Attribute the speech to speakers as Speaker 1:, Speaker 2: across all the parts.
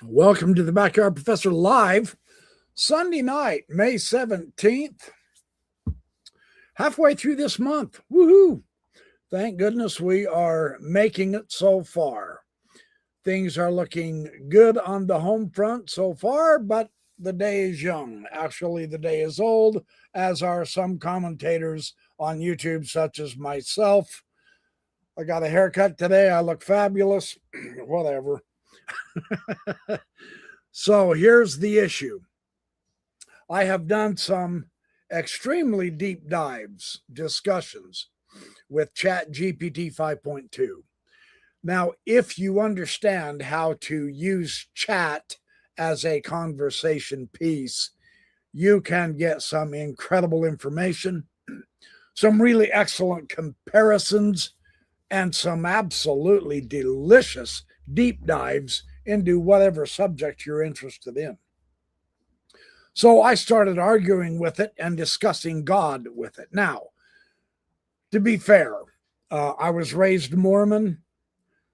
Speaker 1: Welcome to the Backyard Professor Live, Sunday night, May 17th. Halfway through this month. Woohoo! Thank goodness we are making it so far. Things are looking good on the home front so far, but the day is young. Actually, the day is old, as are some commentators on YouTube, such as myself. I got a haircut today. I look fabulous. Whatever. So here's the issue. I have done some extremely deep dives, discussions with ChatGPT 5.2. Now, if you understand how to use chat as a conversation piece, you can get some incredible information, some really excellent comparisons, and some absolutely delicious deep dives into whatever subject you're interested in. So I started arguing with it and discussing God with it. Now, to be fair, I was raised Mormon,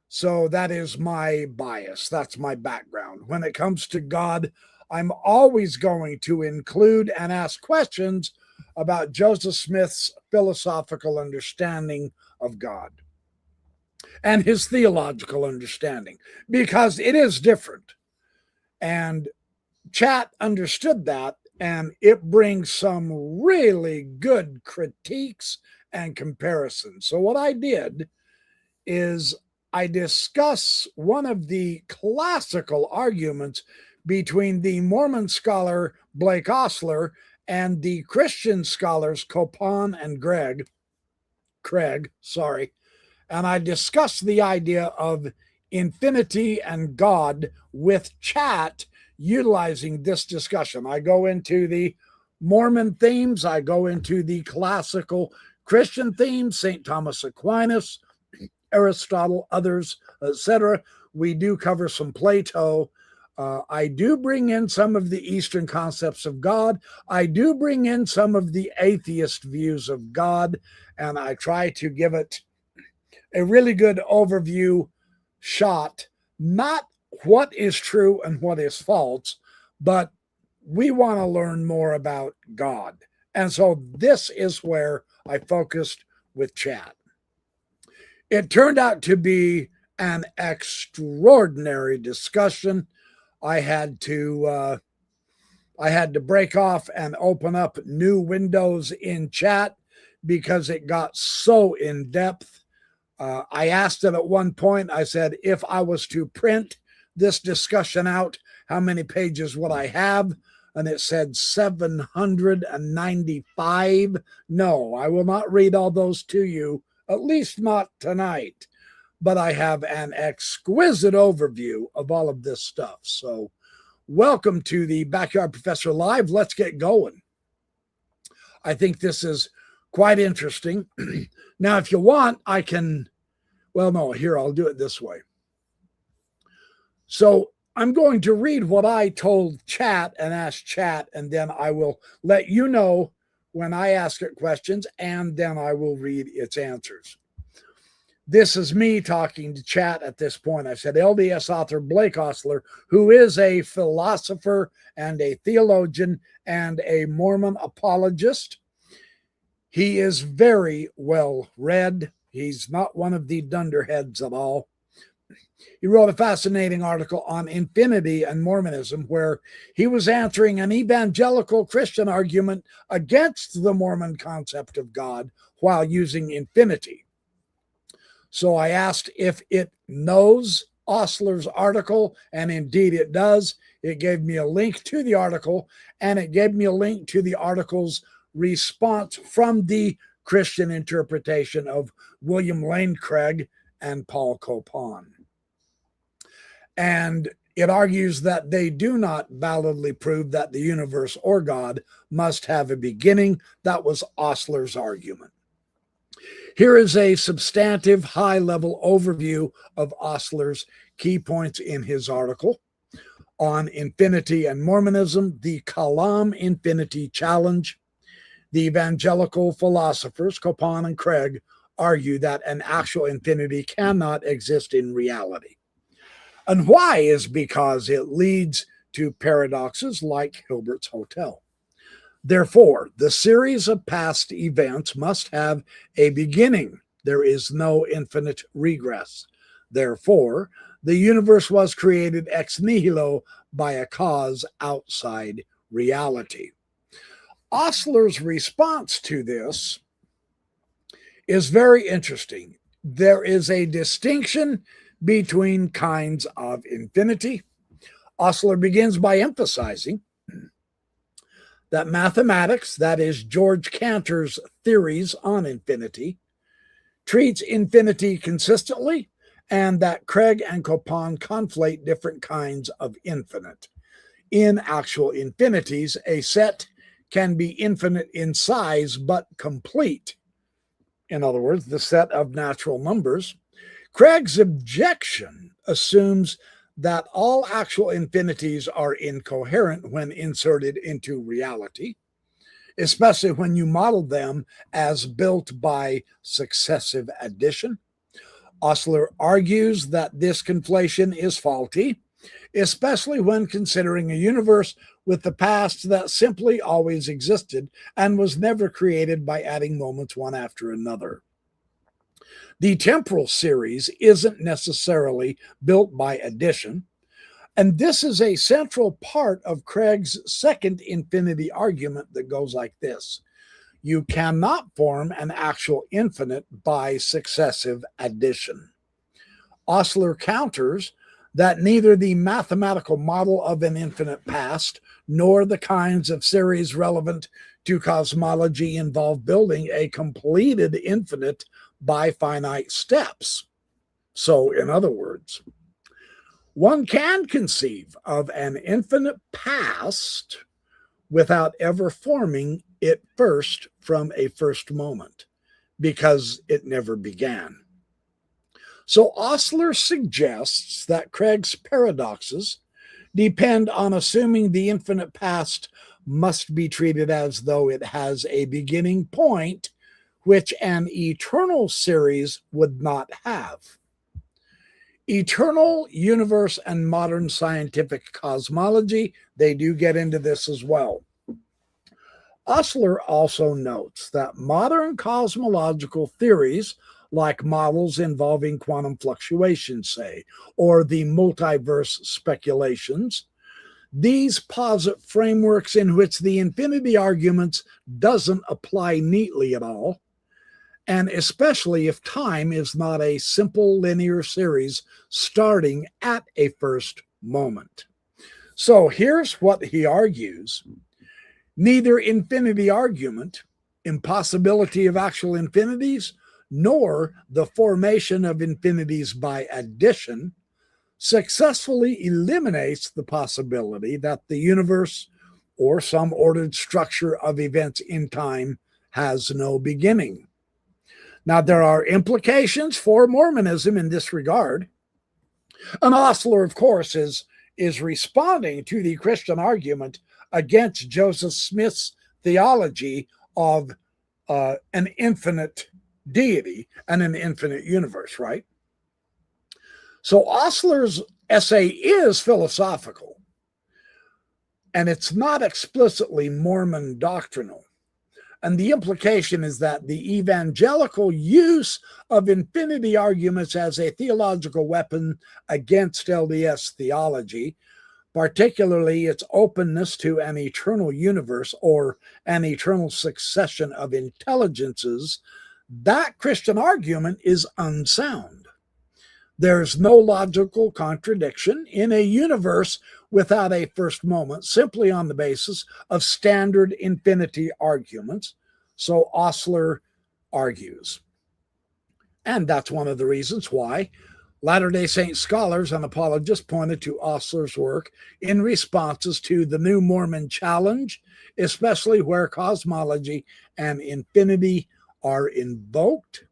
Speaker 1: so that is my bias. That's my background. When it comes to God, I'm always going to include and ask questions about Joseph Smith's philosophical understanding of God and his theological understanding, because it is different. And Chat understood that, and it brings some really good critiques and comparisons. So what I did is I discuss one of the classical arguments between the Mormon scholar Blake Ostler and the Christian scholars Copan and Craig, and I discuss the idea of infinity and God with Chat utilizing this discussion. I go into the Mormon themes, I go into the classical Christian themes, St. Thomas Aquinas, Aristotle, others, etc. We do cover some Plato. I do bring in some of the Eastern concepts of God. I do bring in some of the atheist views of God, and I try to give it a really good overview shot, not what is true and what is false, but we want to learn more about God. And so this is where I focused with Chat. It turned out to be an extraordinary discussion. I had to break off and open up new windows in Chat because it got so in depth. I asked it at one point, I said, if I was to print this discussion out, how many pages would I have? And it said 795. No, I will not read all those to you, at least not tonight. But I have an exquisite overview of all of this stuff. So welcome to the Backyard Professor Live. Let's get going. I think this is quite interesting. Now, if you want, I can, well, no, here, I'll do it this way. So I'm going to read what I told Chat and ask Chat, and then I will let you know when I ask it questions, and then I will read its answers. This is me talking to Chat at this point. I said, LDS author Blake Ostler, who is a philosopher and a theologian and a Mormon apologist. He is very well read. He's not one of the dunderheads at all. He wrote a fascinating article on infinity and Mormonism, where he was answering an evangelical Christian argument against the Mormon concept of God while using infinity. So I asked if it knows Ostler's article, and indeed it does. It gave me a link to the article, and it gave me a link to the article's response from the Christian interpretation of William Lane Craig and Paul Copan. And it argues that they do not validly prove that the universe or God must have a beginning. That was Ostler's argument. Here is a substantive high-level overview of Ostler's key points in his article on infinity and Mormonism, the Kalam Infinity Challenge. The evangelical philosophers, Copan and Craig, argue that an actual infinity cannot exist in reality. And why is because it leads to paradoxes like Hilbert's Hotel. Therefore, the series of past events must have a beginning. There is no infinite regress. Therefore, the universe was created ex nihilo by a cause outside reality. Osler's response to this is very interesting. There is a distinction between kinds of infinity. Osler begins by emphasizing that mathematics, that is George Cantor's theories on infinity, treats infinity consistently, and that Craig and Copon conflate different kinds of infinite. In actual infinities, a set can be infinite in size but complete. In other words, the set of natural numbers. Craig's objection assumes that all actual infinities are incoherent when inserted into reality, especially when you model them as built by successive addition. Osler argues that this conflation is faulty, especially when considering a universe with the past that simply always existed and was never created by adding moments one after another. The temporal series isn't necessarily built by addition, and this is a central part of Craig's second infinity argument that goes like this. You cannot form an actual infinite by successive addition. Osler counters that neither the mathematical model of an infinite past nor the kinds of series relevant to cosmology involve building a completed infinite by finite steps. So, in other words, one can conceive of an infinite past without ever forming it first from a first moment, because it never began. So Osler suggests that Craig's paradoxes depend on assuming the infinite past must be treated as though it has a beginning point, which an eternal series would not have. Eternal universe and modern scientific cosmology, they do get into this as well. Osler also notes that modern cosmological theories, like models involving quantum fluctuations, say, or the multiverse speculations, these posit frameworks in which the infinity arguments doesn't apply neatly at all, and especially if time is not a simple linear series starting at a first moment. So here's what he argues. Neither infinity argument, impossibility of actual infinities, nor the formation of infinities by addition successfully eliminates the possibility that the universe or some ordered structure of events in time has no beginning. Now, there are implications for Mormonism in this regard. And Osler, of course, is responding to the Christian argument against Joseph Smith's theology of an infinite deity and an infinite universe, right? So Osler's essay is philosophical, and it's not explicitly Mormon doctrinal. And the implication is that the evangelical use of infinity arguments as a theological weapon against LDS theology, particularly its openness to an eternal universe or an eternal succession of intelligences, that Christian argument is unsound. There's no logical contradiction in a universe without a first moment, simply on the basis of standard infinity arguments. So Osler argues. And that's one of the reasons why Latter-day Saint scholars and apologists pointed to Osler's work in responses to the New Mormon challenge, especially where cosmology and infinity are invoked.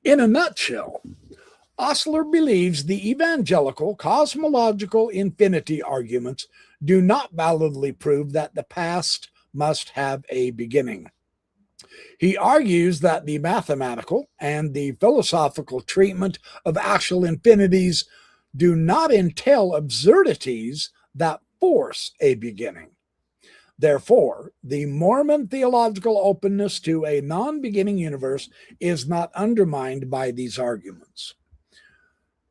Speaker 1: In a nutshell, Osler believes the evangelical cosmological infinity arguments do not validly prove that the past must have a beginning. He argues that the mathematical and the philosophical treatment of actual infinities do not entail absurdities that force a beginning. Therefore, the Mormon theological openness to a non-beginning universe is not undermined by these arguments.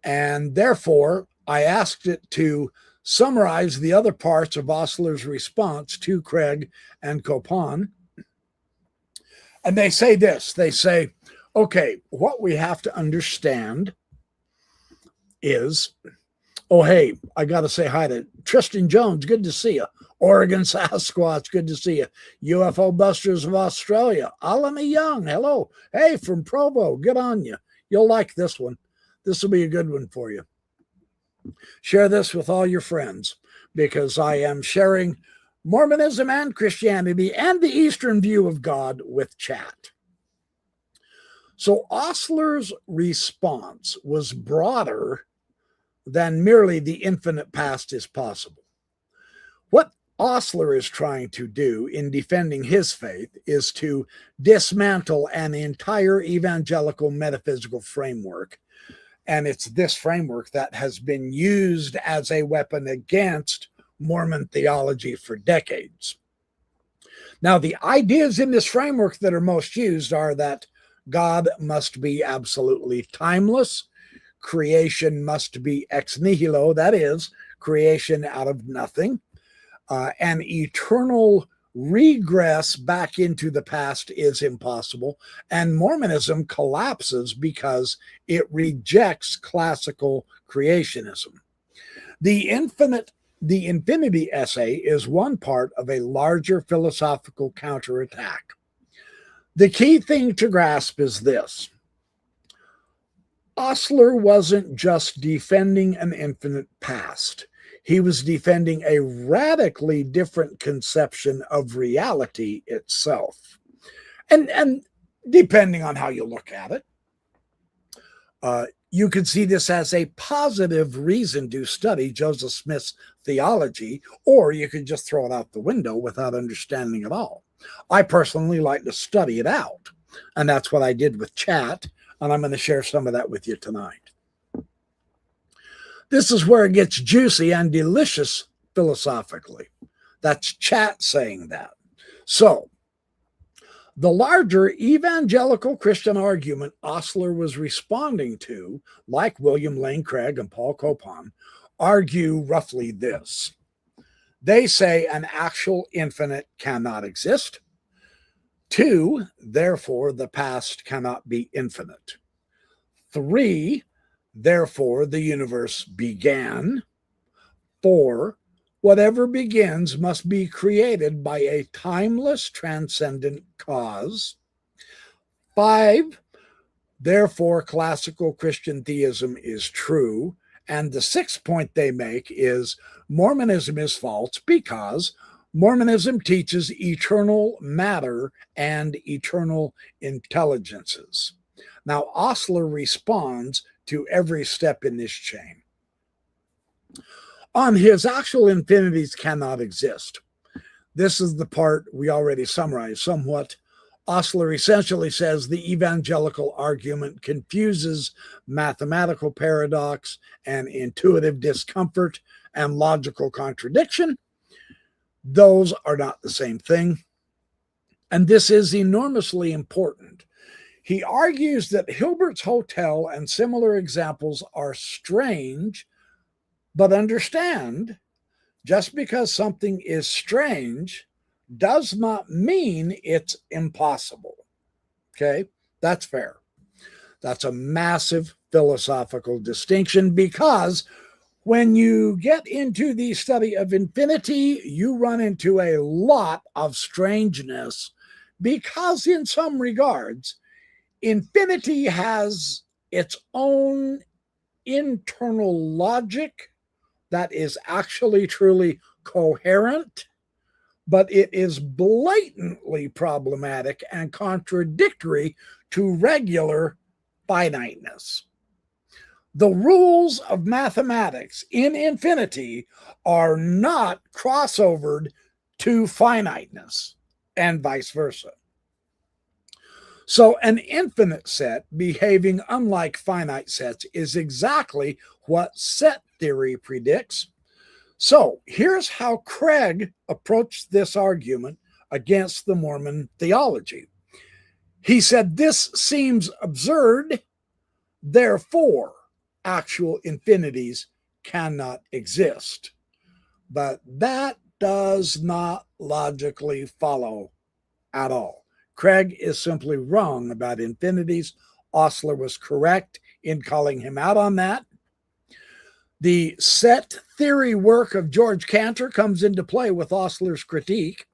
Speaker 1: And therefore, I asked it to summarize the other parts of Ostler's response to Craig and Copan. And they say this, they say, okay, what we have to understand is, oh, hey, I got to say hi to Tristan Jones. Good to see you. Oregon Sasquatch, good to see you. UFO Busters of Australia. Alana Young, hello. Hey, from Provo, good on you. You'll like this one. This will be a good one for you. Share this with all your friends, because I am sharing Mormonism and Christianity and the Eastern view of God with chat. So Ostler's response was broader than merely the infinite past is possible. What Ostler is trying to do in defending his faith is to dismantle an entire evangelical metaphysical framework. And it's this framework that has been used as a weapon against Mormon theology for decades. Now, the ideas in this framework that are most used are that God must be absolutely timeless, creation must be ex nihilo, that is, creation out of nothing, an eternal regress back into the past is impossible, and Mormonism collapses because it rejects classical creationism. The infinity essay is one part of a larger philosophical counterattack. The key thing to grasp is this. Ostler wasn't just defending an infinite past. He was defending a radically different conception of reality itself. And depending on how you look at it, you could see this as a positive reason to study Joseph Smith's theology, or you could just throw it out the window without understanding it all. I personally like to study it out, and that's what I did with chat, and I'm going to share some of that with you tonight. This is where it gets juicy and delicious philosophically. That's chat saying that. So, the larger evangelical Christian argument Ostler was responding to, like William Lane Craig and Paul Copan, argue roughly this. They say an actual infinite cannot exist. 2, therefore, the past cannot be infinite. 3, therefore, the universe began. 4, whatever begins must be created by a timeless, transcendent cause. 5, therefore, classical Christian theism is true. And the 6th point they make is Mormonism is false because Mormonism teaches eternal matter and eternal intelligences. Now, Ostler responds to every step in this chain. On his actual infinities cannot exist. This is the part we already summarized somewhat. Ostler essentially says the evangelical argument confuses mathematical paradox and intuitive discomfort and logical contradiction. Those are not the same thing. And this is enormously important. He argues that Hilbert's Hotel and similar examples are strange, but understand, just because something is strange does not mean it's impossible. Okay, that's fair. That's a massive philosophical distinction, because when you get into the study of infinity, you run into a lot of strangeness, because in some regards, infinity has its own internal logic that is actually truly coherent, but it is blatantly problematic and contradictory to regular finiteness. The rules of mathematics in infinity are not crossovered to finiteness, and vice versa. So an infinite set behaving unlike finite sets is exactly what set theory predicts. So here's how Craig approached this argument against the Mormon theology. He said, this seems absurd, therefore actual infinities cannot exist. But that does not logically follow at all. Craig is simply wrong about infinities. Osler was correct in calling him out on that. The set theory work of George Cantor comes into play with Osler's critique.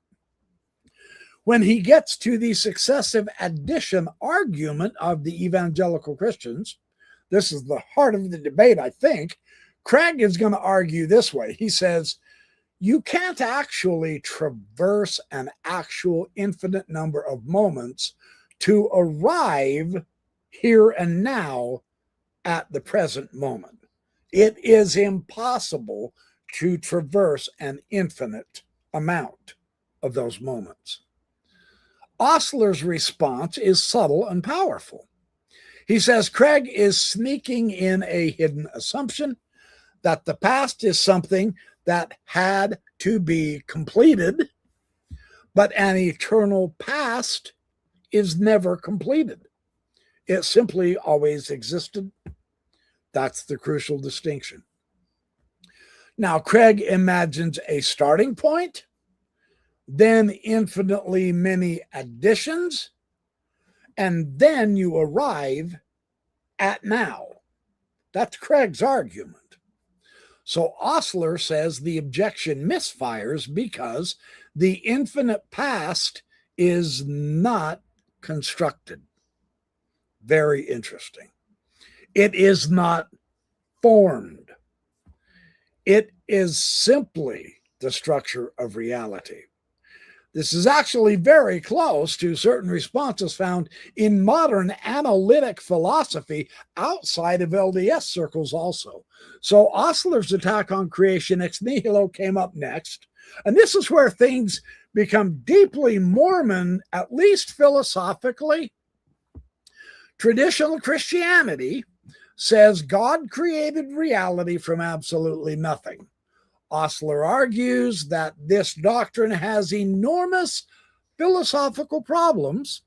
Speaker 1: When he gets to the successive addition argument of the evangelical Christians, this is the heart of the debate, I think. Craig is going to argue this way. He says, you can't actually traverse an actual infinite number of moments to arrive here and now at the present moment. It is impossible to traverse an infinite amount of those moments. Osler's response is subtle and powerful. He says Craig is sneaking in a hidden assumption that the past is something that had to be completed, but an eternal past is never completed. It simply always existed. That's the crucial distinction. Now, Craig imagines a starting point, then infinitely many additions, and then you arrive at now. That's Craig's argument. So Osler says the objection misfires because the infinite past is not constructed. Very interesting. It is not formed. It is simply the structure of reality. This is actually very close to certain responses found in modern analytic philosophy outside of LDS circles also. So Osler's attack on creation ex nihilo came up next. And this is where things become deeply Mormon, at least philosophically. Traditional Christianity says God created reality from absolutely nothing. Osler argues that this doctrine has enormous philosophical problems.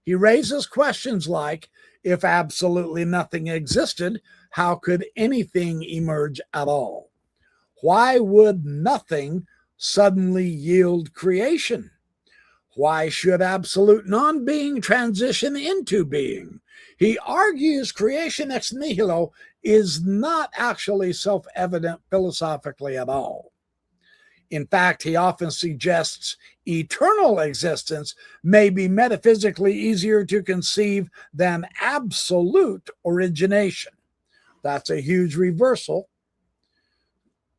Speaker 1: He raises questions like, if absolutely nothing existed, how could anything emerge at all? Why would nothing suddenly yield creation? Why should absolute non-being transition into being? He argues creation ex nihilo is not actually self-evident philosophically at all. In fact, he often suggests eternal existence may be metaphysically easier to conceive than absolute origination. That's a huge reversal.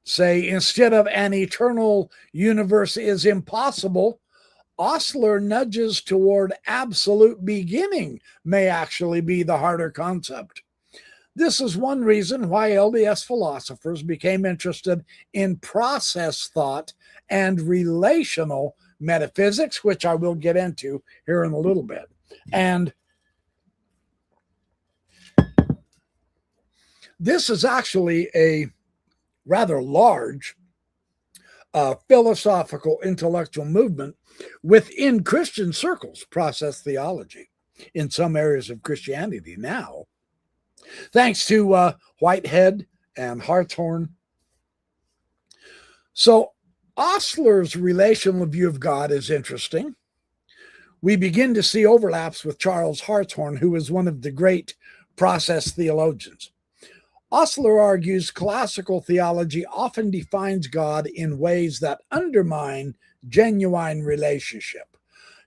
Speaker 1: Say, instead of an eternal universe is impossible, Osler nudges toward absolute beginning may actually be the harder concept. This is one reason why LDS philosophers became interested in process thought and relational metaphysics, which I will get into here in a little bit. And this is actually a rather large philosophical intellectual movement within Christian circles, process theology, in some areas of Christianity now, thanks to Whitehead and Hartshorne. So Osler's relational view of God is interesting. We begin to see overlaps with Charles Hartshorne, who is one of the great process theologians. Osler argues classical theology often defines God in ways that undermine genuine relationship.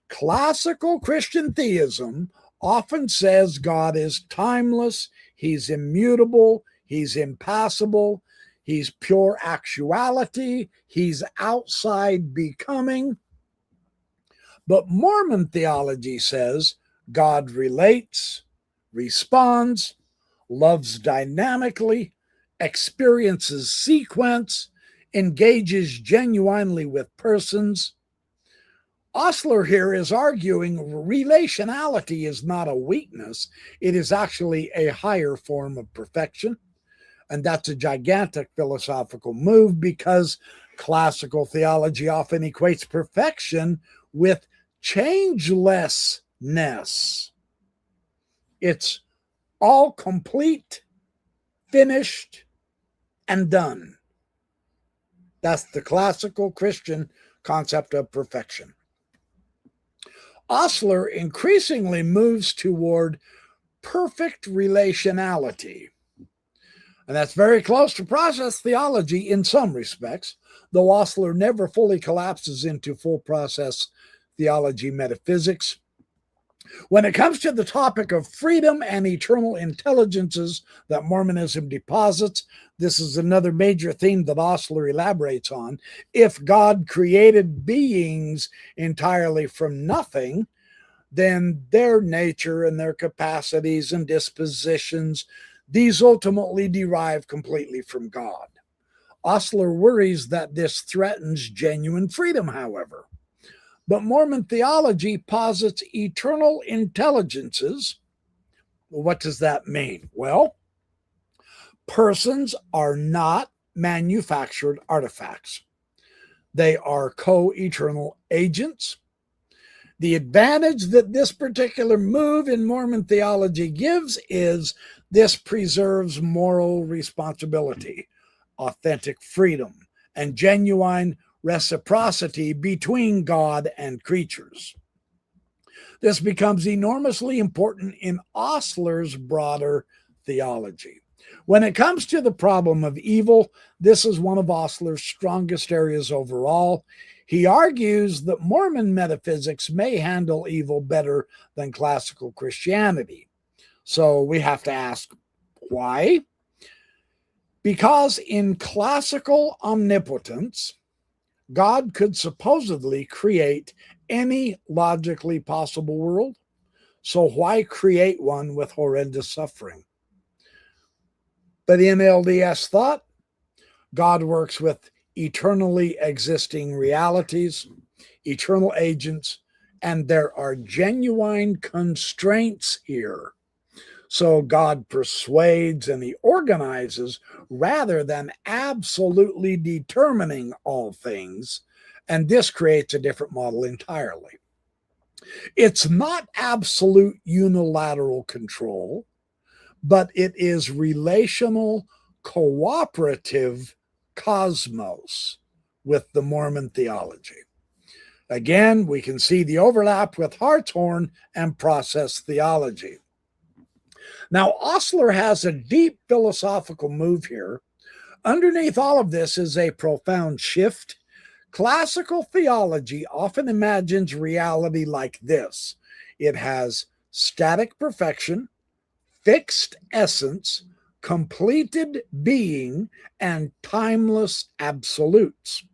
Speaker 1: Classical Christian theism often says God is timeless, he's immutable, he's impassible, he's pure actuality, he's outside becoming. But Mormon theology says God relates, responds, loves dynamically, experiences sequence, engages genuinely with persons. Osler here is arguing relationality is not a weakness. It is actually a higher form of perfection. And that's a gigantic philosophical move because classical theology often equates perfection with changelessness. It's all complete, finished, and done. That's the classical Christian concept of perfection. Osler increasingly moves toward perfect relationality. And that's very close to process theology in some respects, though Osler never fully collapses into full process theology metaphysics. When it comes to the topic of freedom and eternal intelligences that Mormonism deposits, this is another major theme that Osler elaborates on. If God created beings entirely from nothing, then their nature and their capacities and dispositions, these ultimately derive completely from God. Osler worries that this threatens genuine freedom, however. But Mormon theology posits eternal intelligences. What does that mean? Well, persons are not manufactured artifacts. They are co-eternal agents. The advantage that this particular move in Mormon theology gives is this preserves moral responsibility, authentic freedom, and genuine reciprocity between God and creatures. This becomes enormously important in Osler's broader theology. When it comes to the problem of evil, this is one of Osler's strongest areas overall. He argues that Mormon metaphysics may handle evil better than classical Christianity. So we have to ask, why? Because in classical omnipotence, God could supposedly create any logically possible world. So why create one with horrendous suffering? But in LDS thought, God works with eternally existing realities, eternal agents, and there are genuine constraints here. So God persuades and he organizes rather than absolutely determining all things. And this creates a different model entirely. It's not absolute unilateral control, but it is relational, cooperative cosmos with the Mormon theology. Again, we can see the overlap with Hartshorn and process theology. Now, Osler has a deep philosophical move here. Underneath all of this is a profound shift. Classical theology often imagines reality like this. It has static perfection, fixed essence, completed being, and timeless absolutes.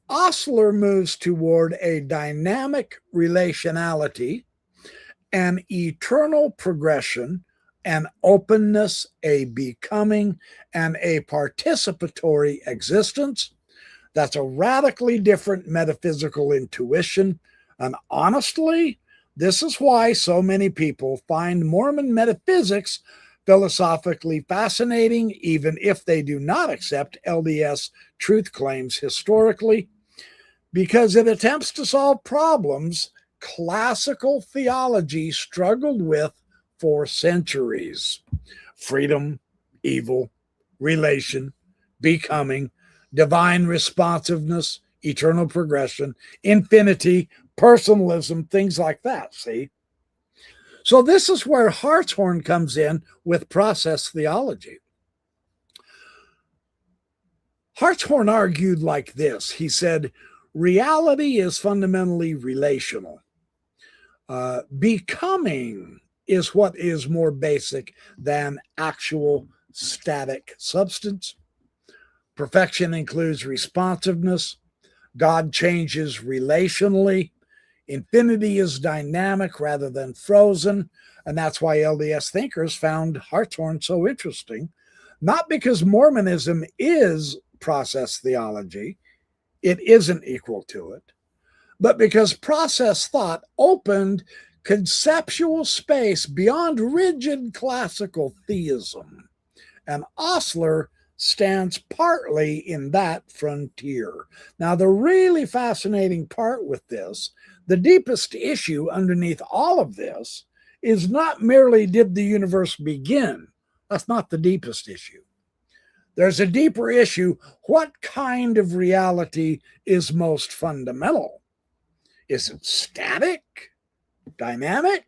Speaker 1: Osler moves toward a dynamic relationality, an eternal progression, an openness, a becoming, and a participatory existence. That's a radically different metaphysical intuition. And honestly, this is why so many people find Mormon metaphysics philosophically fascinating, even if they do not accept LDS truth claims historically, because it attempts to solve problems classical theology struggled with for centuries. Freedom, evil, relation, becoming, divine responsiveness, eternal progression, infinity, personalism, things like that, see? So this is where Hartshorn comes in with process theology. Hartshorn argued like this. He said, reality is fundamentally relational. Becoming is what is more basic than actual static substance. Perfection includes responsiveness. God changes relationally. Infinity is dynamic rather than frozen. And that's why LDS thinkers found Hartshorn so interesting. Not because Mormonism is process theology. It isn't equal to it. but because process thought opened conceptual space beyond rigid classical theism. And Osler stands partly in that frontier. Now, the really fascinating part with this, the deepest issue underneath all of this, is not merely did the universe begin. That's not the deepest issue. There's a deeper issue. What kind of reality is most fundamental? Is it static, dynamic,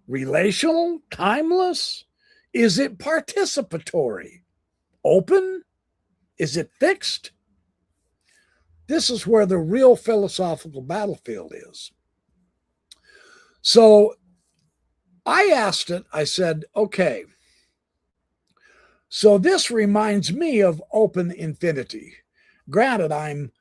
Speaker 1: relational, timeless? Is it participatory, open? Is it fixed? This is where the real philosophical battlefield is. So I asked it, I said, okay, so this reminds me of open infinity. Granted, I'm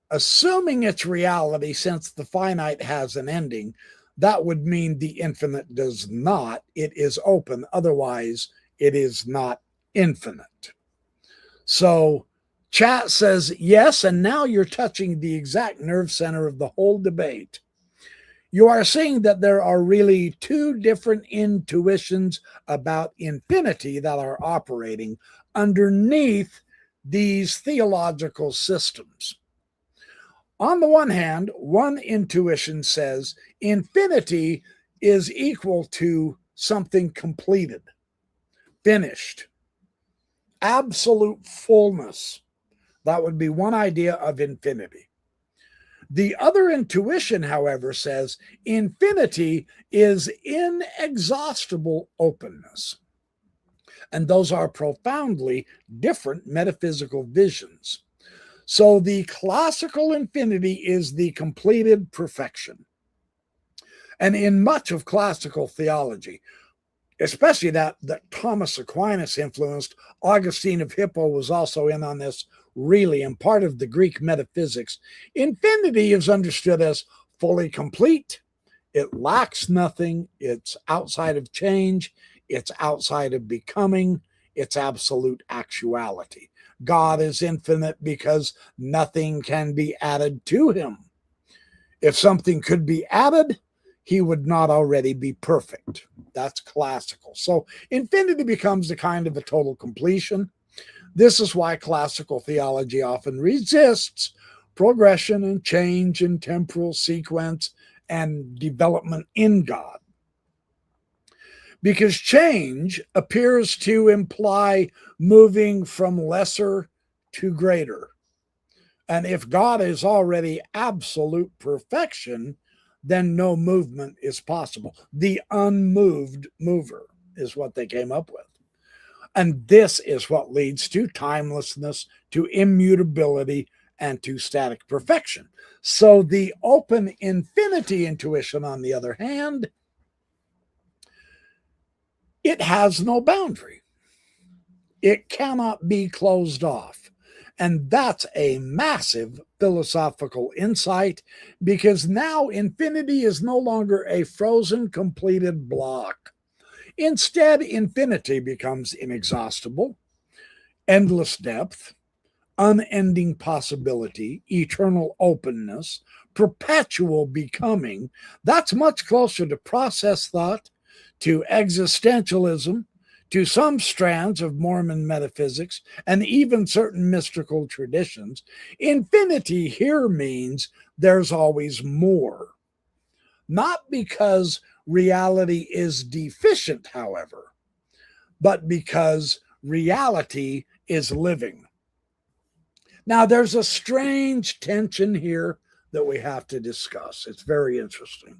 Speaker 1: assuming it's reality since the finite has an ending. That would mean the infinite does not. It is open. Otherwise, it is not infinite. So chat says yes, and now you're touching the exact nerve center of the whole debate. You are seeing that there are really two different intuitions about infinity that are operating underneath these theological systems. On the one hand, one intuition says infinity is equal to something completed, finished, absolute fullness. That would be one idea of infinity. The other intuition, however, says infinity is inexhaustible openness. And those are profoundly different metaphysical visions. So the classical infinity is the completed perfection. And in much of classical theology, especially that Thomas Aquinas influenced, Augustine of Hippo was also in on this, really, and part of the Greek metaphysics, infinity is understood as fully complete. It lacks nothing. It's outside of change. It's outside of becoming. It's absolute actuality. God is infinite because nothing can be added to him. If something could be added, he would not already be perfect. That's classical. So infinity becomes a kind of a total completion. This is why classical theology often resists progression and change and temporal sequence and development in God. Because change appears to imply moving from lesser to greater. And if God is already absolute perfection, then no movement is possible. The unmoved mover is what they came up with. And this is what leads to timelessness, to immutability, and to static perfection. So the open infinity intuition, on the other hand, it has no boundary. It cannot be closed off. And that's a massive philosophical insight, because now infinity is no longer a frozen, completed block. Instead, infinity becomes inexhaustible, endless depth, unending possibility, eternal openness, perpetual becoming. That's much closer to process thought, to existentialism, to some strands of Mormon metaphysics, and even certain mystical traditions. Infinity here means there's always more. Not because reality is deficient, however, but because reality is living. Now, there's a strange tension here that we have to discuss. It's very interesting.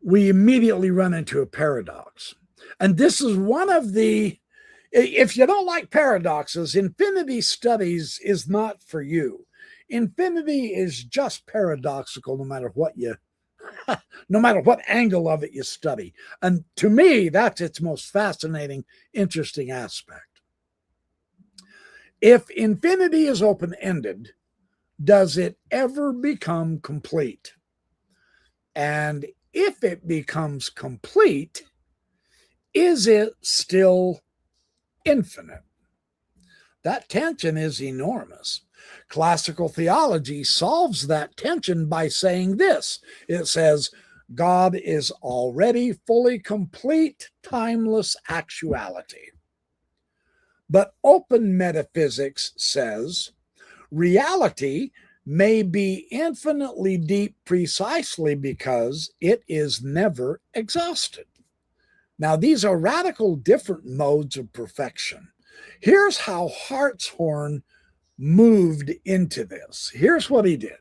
Speaker 1: We immediately run into a paradox. And this is one of the, if you don't like paradoxes, infinity studies is not for you. Infinity is just paradoxical no matter what angle of it you study. And to me, that's its most fascinating, interesting aspect. If infinity is open-ended, does it ever become complete? And if it becomes complete, is it still infinite? That tension is enormous. Classical theology solves that tension by saying this. It says, God is already fully complete, timeless actuality. But open metaphysics says, reality may be infinitely deep precisely because it is never exhausted. Now, these are radical different modes of perfection. Here's how Hartshorne moved into this. Here's what he did.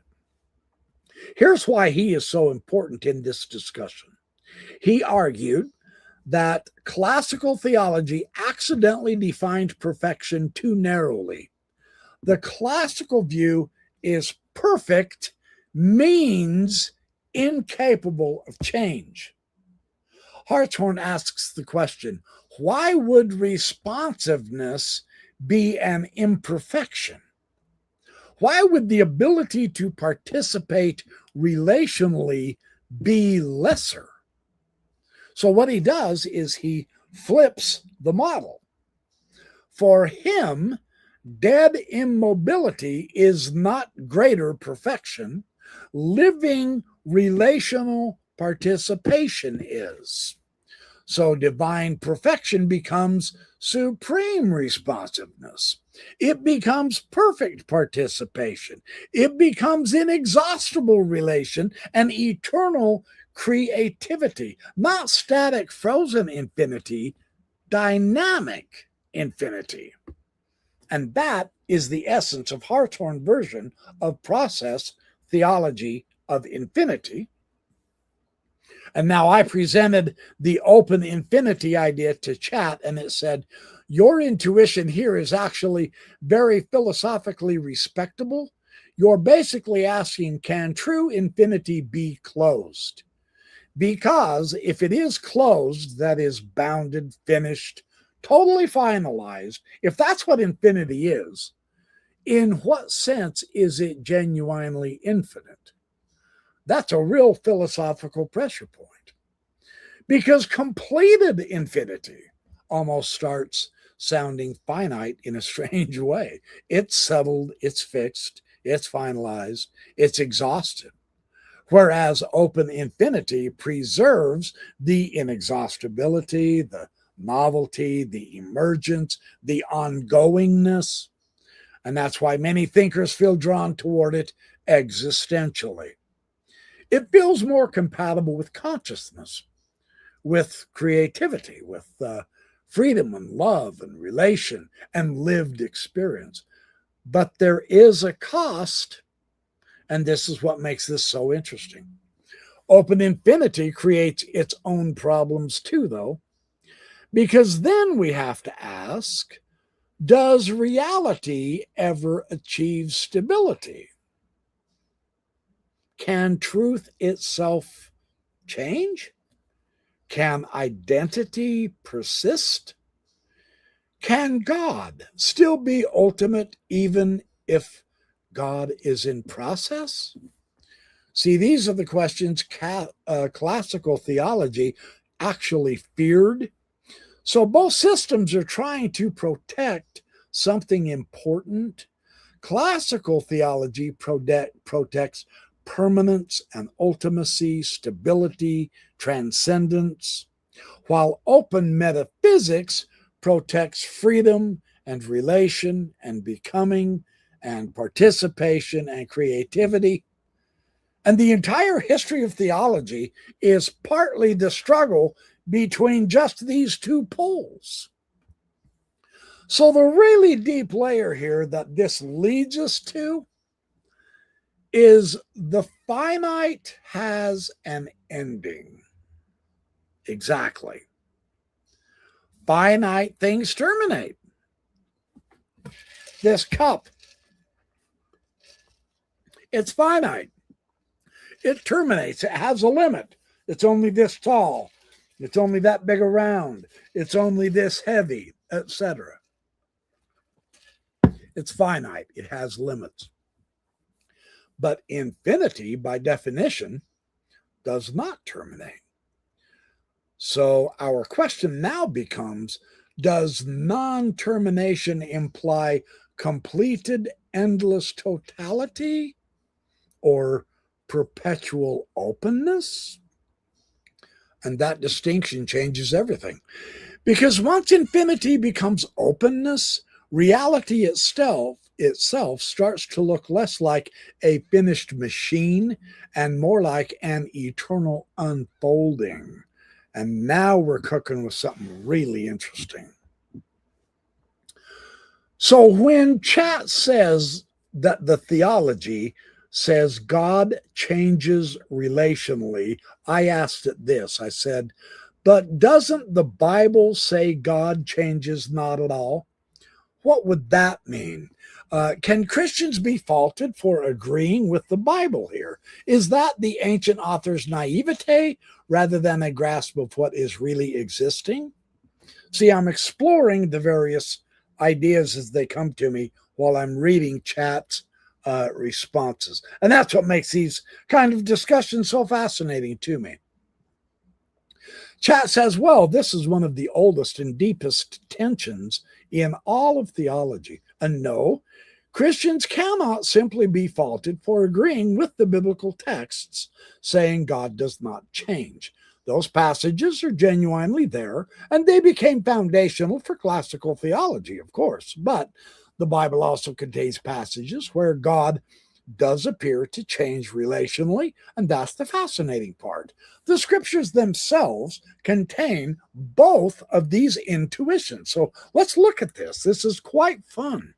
Speaker 1: Here's why he is so important in this discussion. He argued that classical theology accidentally defined perfection too narrowly. The classical view is perfect means incapable of change. Hartshorne asks the question, why would responsiveness be an imperfection? Why would the ability to participate relationally be lesser? So what he does is he flips the model. For him, dead immobility is not greater perfection. Living relational participation is. So divine perfection becomes supreme responsiveness. It becomes perfect participation. It becomes inexhaustible relation and eternal creativity, not static frozen infinity, dynamic infinity. And that is the essence of Hartshorne's version of process theology of infinity. And now I presented the open infinity idea to chat, and it said, your intuition here is actually very philosophically respectable. You're basically asking, can true infinity be closed? Because if it is closed, that is bounded, finished, totally finalized, if that's what infinity is, in what sense is it genuinely infinite? That's a real philosophical pressure point. Because completed infinity almost starts sounding finite in a strange way. It's settled, it's fixed, it's finalized, it's exhausted. Whereas open infinity preserves the inexhaustibility, the novelty, the emergence, the ongoingness. And that's why many thinkers feel drawn toward it existentially. It feels more compatible with consciousness, with creativity, with freedom and love and relation and lived experience. But there is a cost, and this is what makes this so interesting. Open infinity creates its own problems too, though, because then we have to ask, does reality ever achieve stability? Can truth itself change? Can identity persist? Can God still be ultimate even if God is in process? See, these are the questions classical theology actually feared. So both systems are trying to protect something important. Classical theology protects permanence and ultimacy, stability, transcendence, while open metaphysics protects freedom and relation and becoming and participation and creativity. And the entire history of theology is partly the struggle between just these two poles. So the really deep layer here that this leads us to is the finite has an ending. Exactly. Finite things terminate. This cup, it's finite. It terminates. It has a limit. It's only this tall. It's only that big around. It's only this heavy, etc. It's finite. It has limits. But infinity, by definition, does not terminate. So our question now becomes, does non-termination imply completed endless totality or perpetual openness? And that distinction changes everything. Because once infinity becomes openness, reality itself starts to look less like a finished machine and more like an eternal unfolding. And now we're cooking with something really interesting. So when Chat says that the theology says God changes relationally, I asked it this. I said, but doesn't the Bible say God changes not at all? What would that mean? Can Christians be faulted for agreeing with the Bible here? Is that the ancient author's naivete rather than a grasp of what is really existing? See, I'm exploring the various ideas as they come to me while I'm reading Chat's responses. And that's what makes these kind of discussions so fascinating to me. Chat says, well, this is one of the oldest and deepest tensions in all of theology. And no, Christians cannot simply be faulted for agreeing with the biblical texts saying God does not change. Those passages are genuinely there, and they became foundational for classical theology, of course. But the Bible also contains passages where God does appear to change relationally, and that's the fascinating part. The scriptures themselves contain both of these intuitions. So let's look at this. This is quite fun.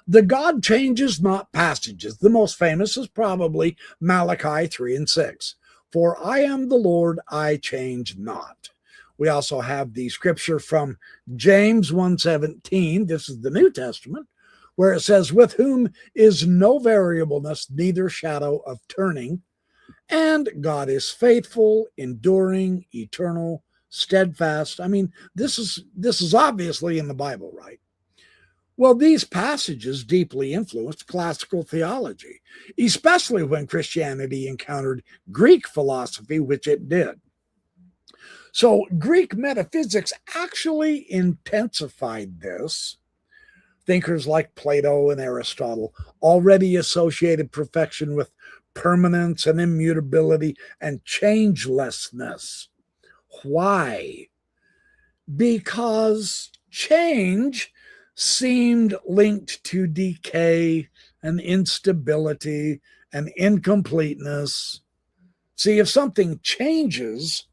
Speaker 1: The God changes not passages. The most famous is probably Malachi 3 and 6. For I am the Lord, I change not. We also have the scripture from James 1:17. This is the New Testament, where it says, with whom is no variableness, neither shadow of turning. And God is faithful, enduring, eternal, steadfast. I mean, this is obviously in the Bible, right? Well, these passages deeply influenced classical theology, especially when Christianity encountered Greek philosophy, which it did. So Greek metaphysics actually intensified this. Thinkers like Plato and Aristotle already associated perfection with permanence and immutability and changelessness. Why? Because change seemed linked to decay and instability and incompleteness. See, if something changes,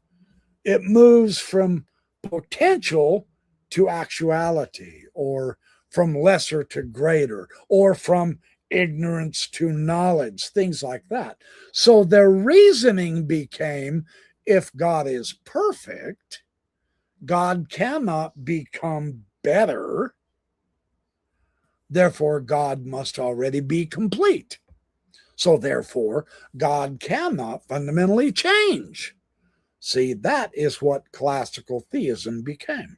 Speaker 1: it moves from potential to actuality, or from lesser to greater, or from ignorance to knowledge, things like that. So their reasoning became, if God is perfect, God cannot become better. Therefore, God must already be complete. So therefore, God cannot fundamentally change. See, that is what classical theism became.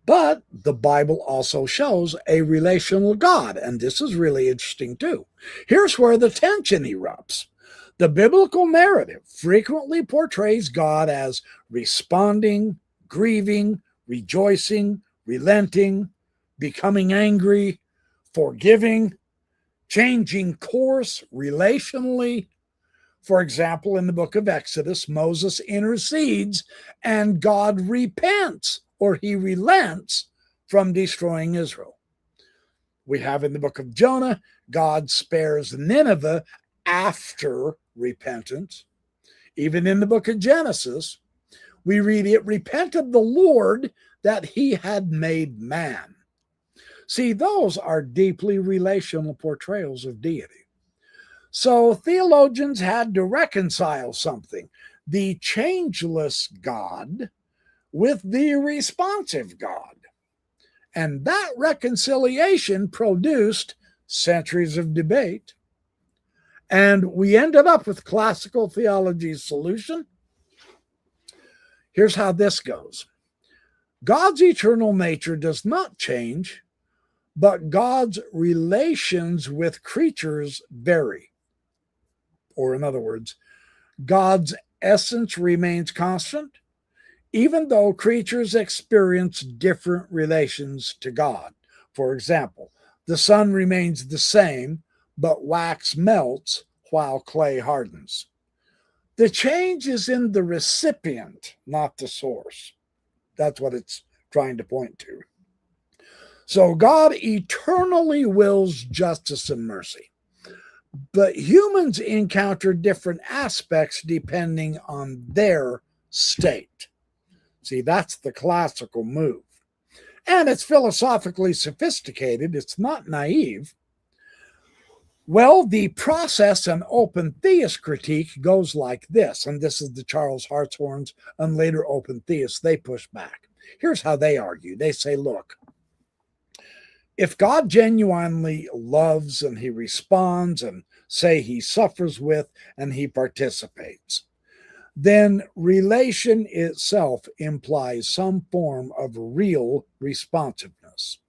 Speaker 1: But the Bible also shows a relational God, and this is really interesting too. Here's where the tension erupts. The biblical narrative frequently portrays God as responding, grieving, rejoicing, relenting, becoming angry, forgiving, changing course relationally. For example, in the book of Exodus, Moses intercedes and God repents, or he relents from destroying Israel. We have in the book of Jonah, God spares Nineveh after repentance. Even in the book of Genesis, we read, it repented the Lord that he had made man. See, those are deeply relational portrayals of deity. So theologians had to reconcile something, the changeless God with the responsive God. And that reconciliation produced centuries of debate. And we ended up with classical theology's solution. Here's how this goes. God's eternal nature does not change, but God's relations with creatures vary. Or in other words, God's essence remains constant, even though creatures experience different relations to God. For example, the sun remains the same, but wax melts while clay hardens. The change is in the recipient, not the source. That's what it's trying to point to. So God eternally wills justice and mercy, but humans encounter different aspects depending on their state. See, that's the classical move. And it's philosophically sophisticated. It's not naive. Well, the process and open theist critique goes like this, and this is the Charles Hartshorns and later open theists. They push back. Here's how they argue. They say, look, if God genuinely loves and he responds and say he suffers with and he participates, then relation itself implies some form of real responsiveness.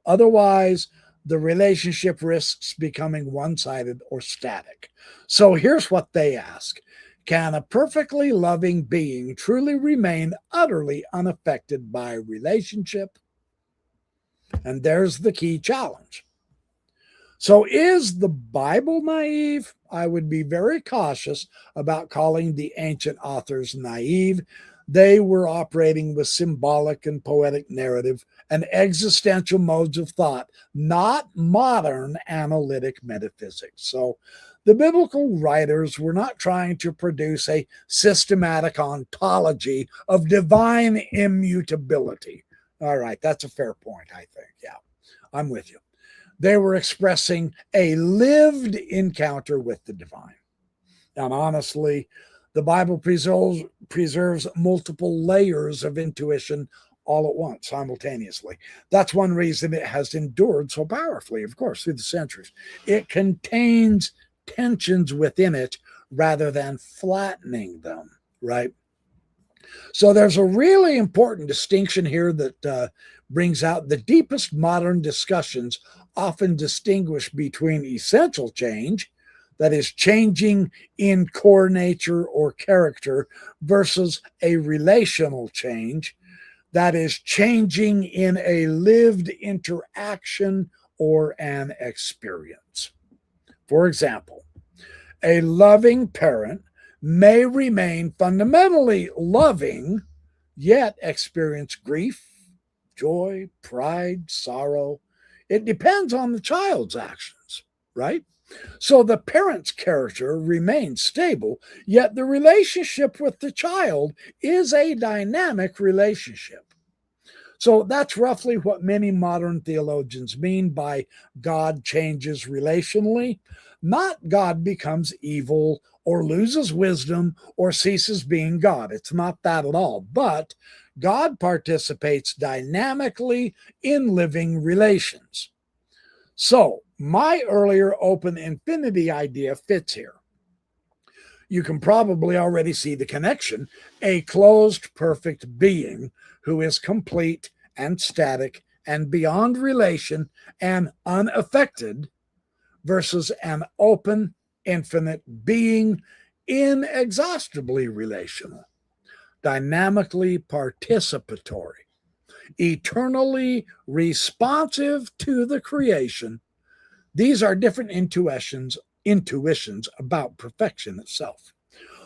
Speaker 1: Otherwise, the relationship risks becoming one-sided or static. So here's what they ask. Can a perfectly loving being truly remain utterly unaffected by relationship? And there's the key challenge. So is the Bible naive? I would be very cautious about calling the ancient authors naive. They were operating with symbolic and poetic narrative and existential modes of thought, not modern analytic metaphysics. So the biblical writers were not trying to produce a systematic ontology of divine immutability. All right, that's a fair point, I think. Yeah, I'm with you. They were expressing a lived encounter with the divine. And honestly, the Bible preserves multiple layers of intuition all at once, simultaneously. That's one reason it has endured so powerfully, of course, through the centuries. It contains tensions within it rather than flattening them, right? So there's a really important distinction here that brings out the deepest modern discussions often distinguish between essential change, that is changing in core nature or character, versus a relational change, that is changing in a lived interaction or an experience. For example, a loving parent may remain fundamentally loving, yet experience grief, joy, pride, sorrow. It depends on the child's actions, right? So the parent's character remains stable, yet the relationship with the child is a dynamic relationship. So that's roughly what many modern theologians mean by God changes relationally. Not God becomes evil or loses wisdom or ceases being God. It's not that at all. But God participates dynamically in living relations. So my earlier open infinity idea fits here. You can probably already see the connection. A closed, perfect being who is complete and static and beyond relation and unaffected versus an open, infinite being, inexhaustibly relational, dynamically participatory, eternally responsive to the creation. These are different intuitions about perfection itself.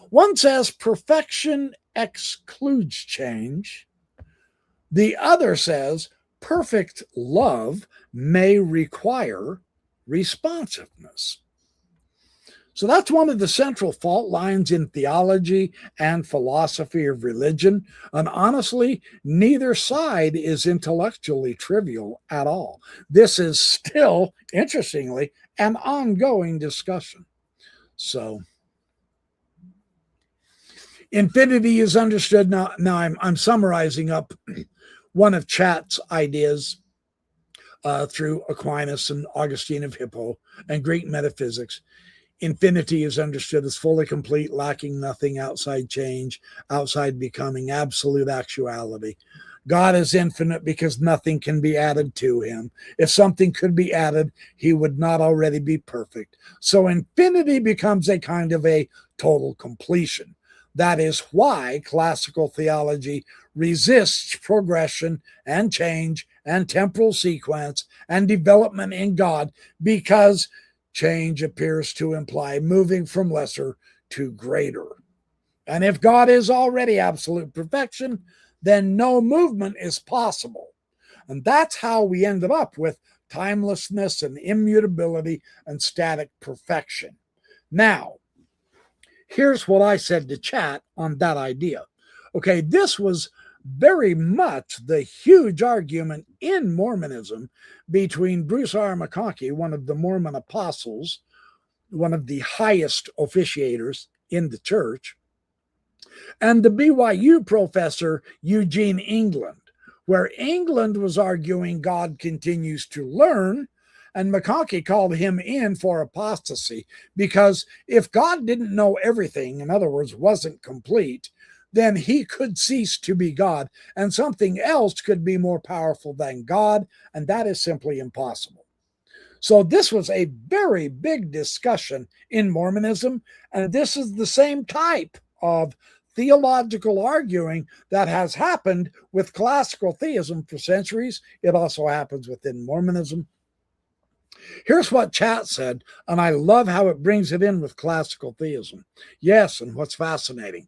Speaker 1: One says perfection excludes change. The other says perfect love may require responsiveness. So that's one of the central fault lines in theology and philosophy of religion. And honestly, neither side is intellectually trivial at all. This is still, interestingly, an ongoing discussion. So infinity is understood. Now I'm summarizing up one of Chat's ideas through Aquinas and Augustine of Hippo and Greek metaphysics. Infinity is understood as fully complete, lacking nothing, outside change, outside becoming, absolute actuality. God is infinite because nothing can be added to him. If something could be added, he would not already be perfect. So infinity becomes a kind of a total completion. That is why classical theology resists progression and change and temporal sequence and development in God, because change appears to imply moving from lesser to greater. And if God is already absolute perfection, then no movement is possible. And that's how we ended up with timelessness and immutability and static perfection. Now, here's what I said to chat on that idea. Okay, this was very much the huge argument in Mormonism between Bruce R. McConkie, one of the Mormon apostles, one of the highest officiators in the church, and the BYU professor Eugene England, where England was arguing God continues to learn, and McConkie called him in for apostasy, because if God didn't know everything, in other words, wasn't complete, then he could cease to be God, and something else could be more powerful than God, and that is simply impossible. So this was a very big discussion in Mormonism, and this is the same type of theological arguing that has happened with classical theism for centuries. It also happens within Mormonism. Here's what Chat said, and I love how it brings it in with classical theism. Yes, and what's fascinating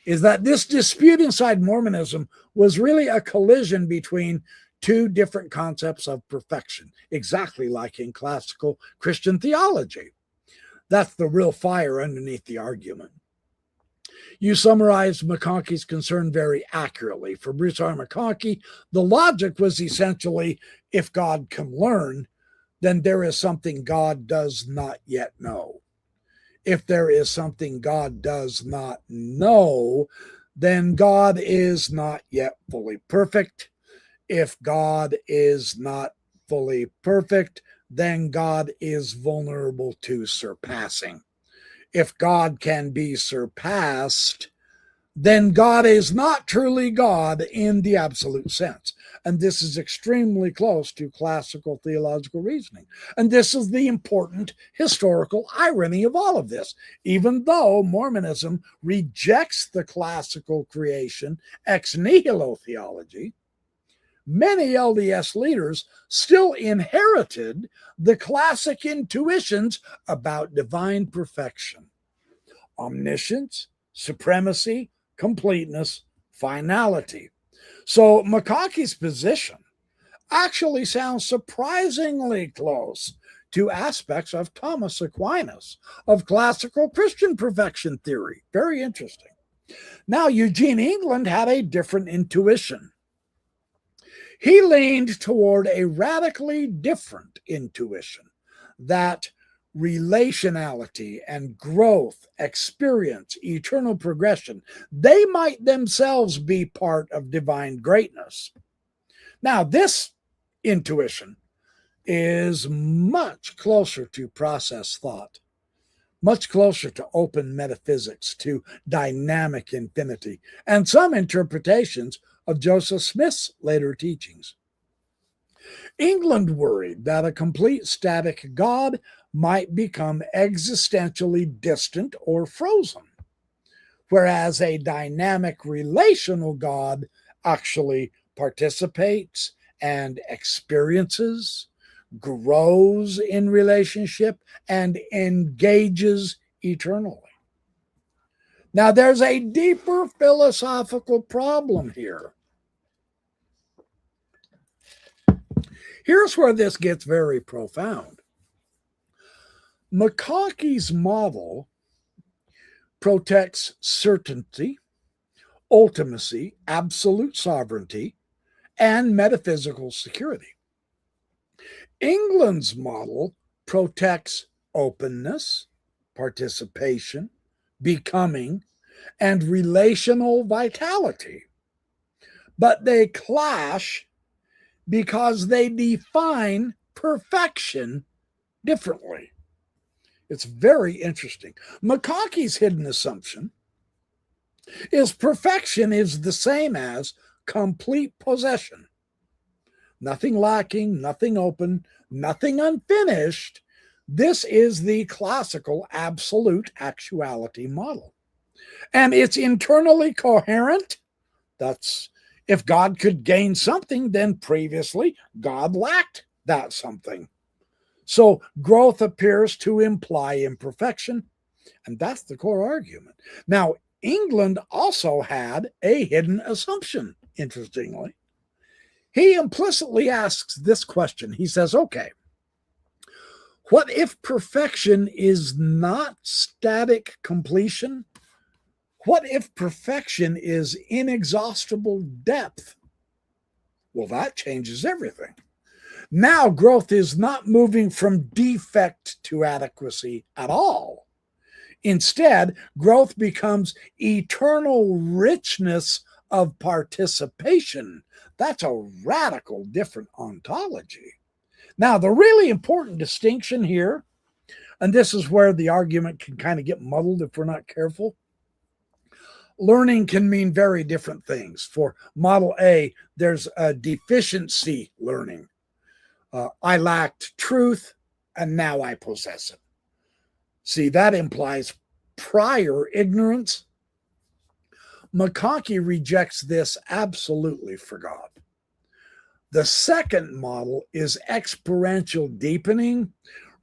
Speaker 1: is that this dispute inside Mormonism was really a collision between two different concepts of perfection, exactly like in classical Christian theology. That's the real fire underneath the argument. You summarized McConkie's concern very accurately. For Bruce R. McConkie, the logic was essentially, if God can learn, then there is something God does not yet know. If there is something God does not know, then God is not yet fully perfect. If God is not fully perfect, then God is vulnerable to surpassing. If God can be surpassed, then God is not truly God in the absolute sense. And this is extremely close to classical theological reasoning. And this is the important historical irony of all of this. Even though Mormonism rejects the classical creation ex nihilo theology, many LDS leaders still inherited the classic intuitions about divine perfection, omniscience, supremacy, completeness, finality. So McConkie's position actually sounds surprisingly close to aspects of Thomas Aquinas, of classical Christian perfection theory. Very interesting. Now, Eugene England had a different intuition. He leaned toward a radically different intuition, that relationality and growth, experience, eternal progression, they might themselves be part of divine greatness. Now, this intuition is much closer to process thought, much closer to open metaphysics, to dynamic infinity, and some interpretations of Joseph Smith's later teachings. England worried that a complete static God might become existentially distant or frozen, whereas a dynamic relational God actually participates and experiences, grows in relationship, and engages eternally. Now, there's a deeper philosophical problem here. Here's where this gets very profound. McConkie's model protects certainty, ultimacy, absolute sovereignty, and metaphysical security. England's model protects openness, participation, becoming, and relational vitality. But they clash because they define perfection differently. It's very interesting. McConkie's hidden assumption is perfection is the same as complete possession. Nothing lacking, nothing open, nothing unfinished. This is the classical absolute actuality model. And it's internally coherent. That's If God could gain something, then previously God lacked that something. So growth appears to imply imperfection, and that's the core argument. Now, England also had a hidden assumption, interestingly. He implicitly asks this question. He says, okay, what if perfection is not static completion? What if perfection is inexhaustible depth? Well, that changes everything. Now, growth is not moving from defect to adequacy at all. Instead, growth becomes eternal richness of participation. That's a radical different ontology. Now, the really important distinction here, and this is where the argument can kind of get muddled if we're not careful. Learning can mean very different things. For model A, there's a deficiency learning. I lacked truth, and now I possess it. See, that implies prior ignorance. McConkie rejects this absolutely for God. The second model is experiential deepening.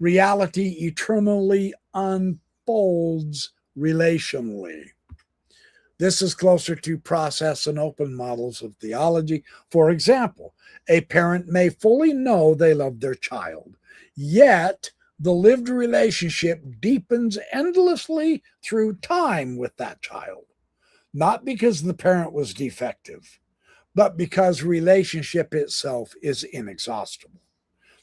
Speaker 1: Reality eternally unfolds relationally. This is closer to process and open models of theology. For example, a parent may fully know they love their child, yet the lived relationship deepens endlessly through time with that child, not because the parent was defective, but because relationship itself is inexhaustible.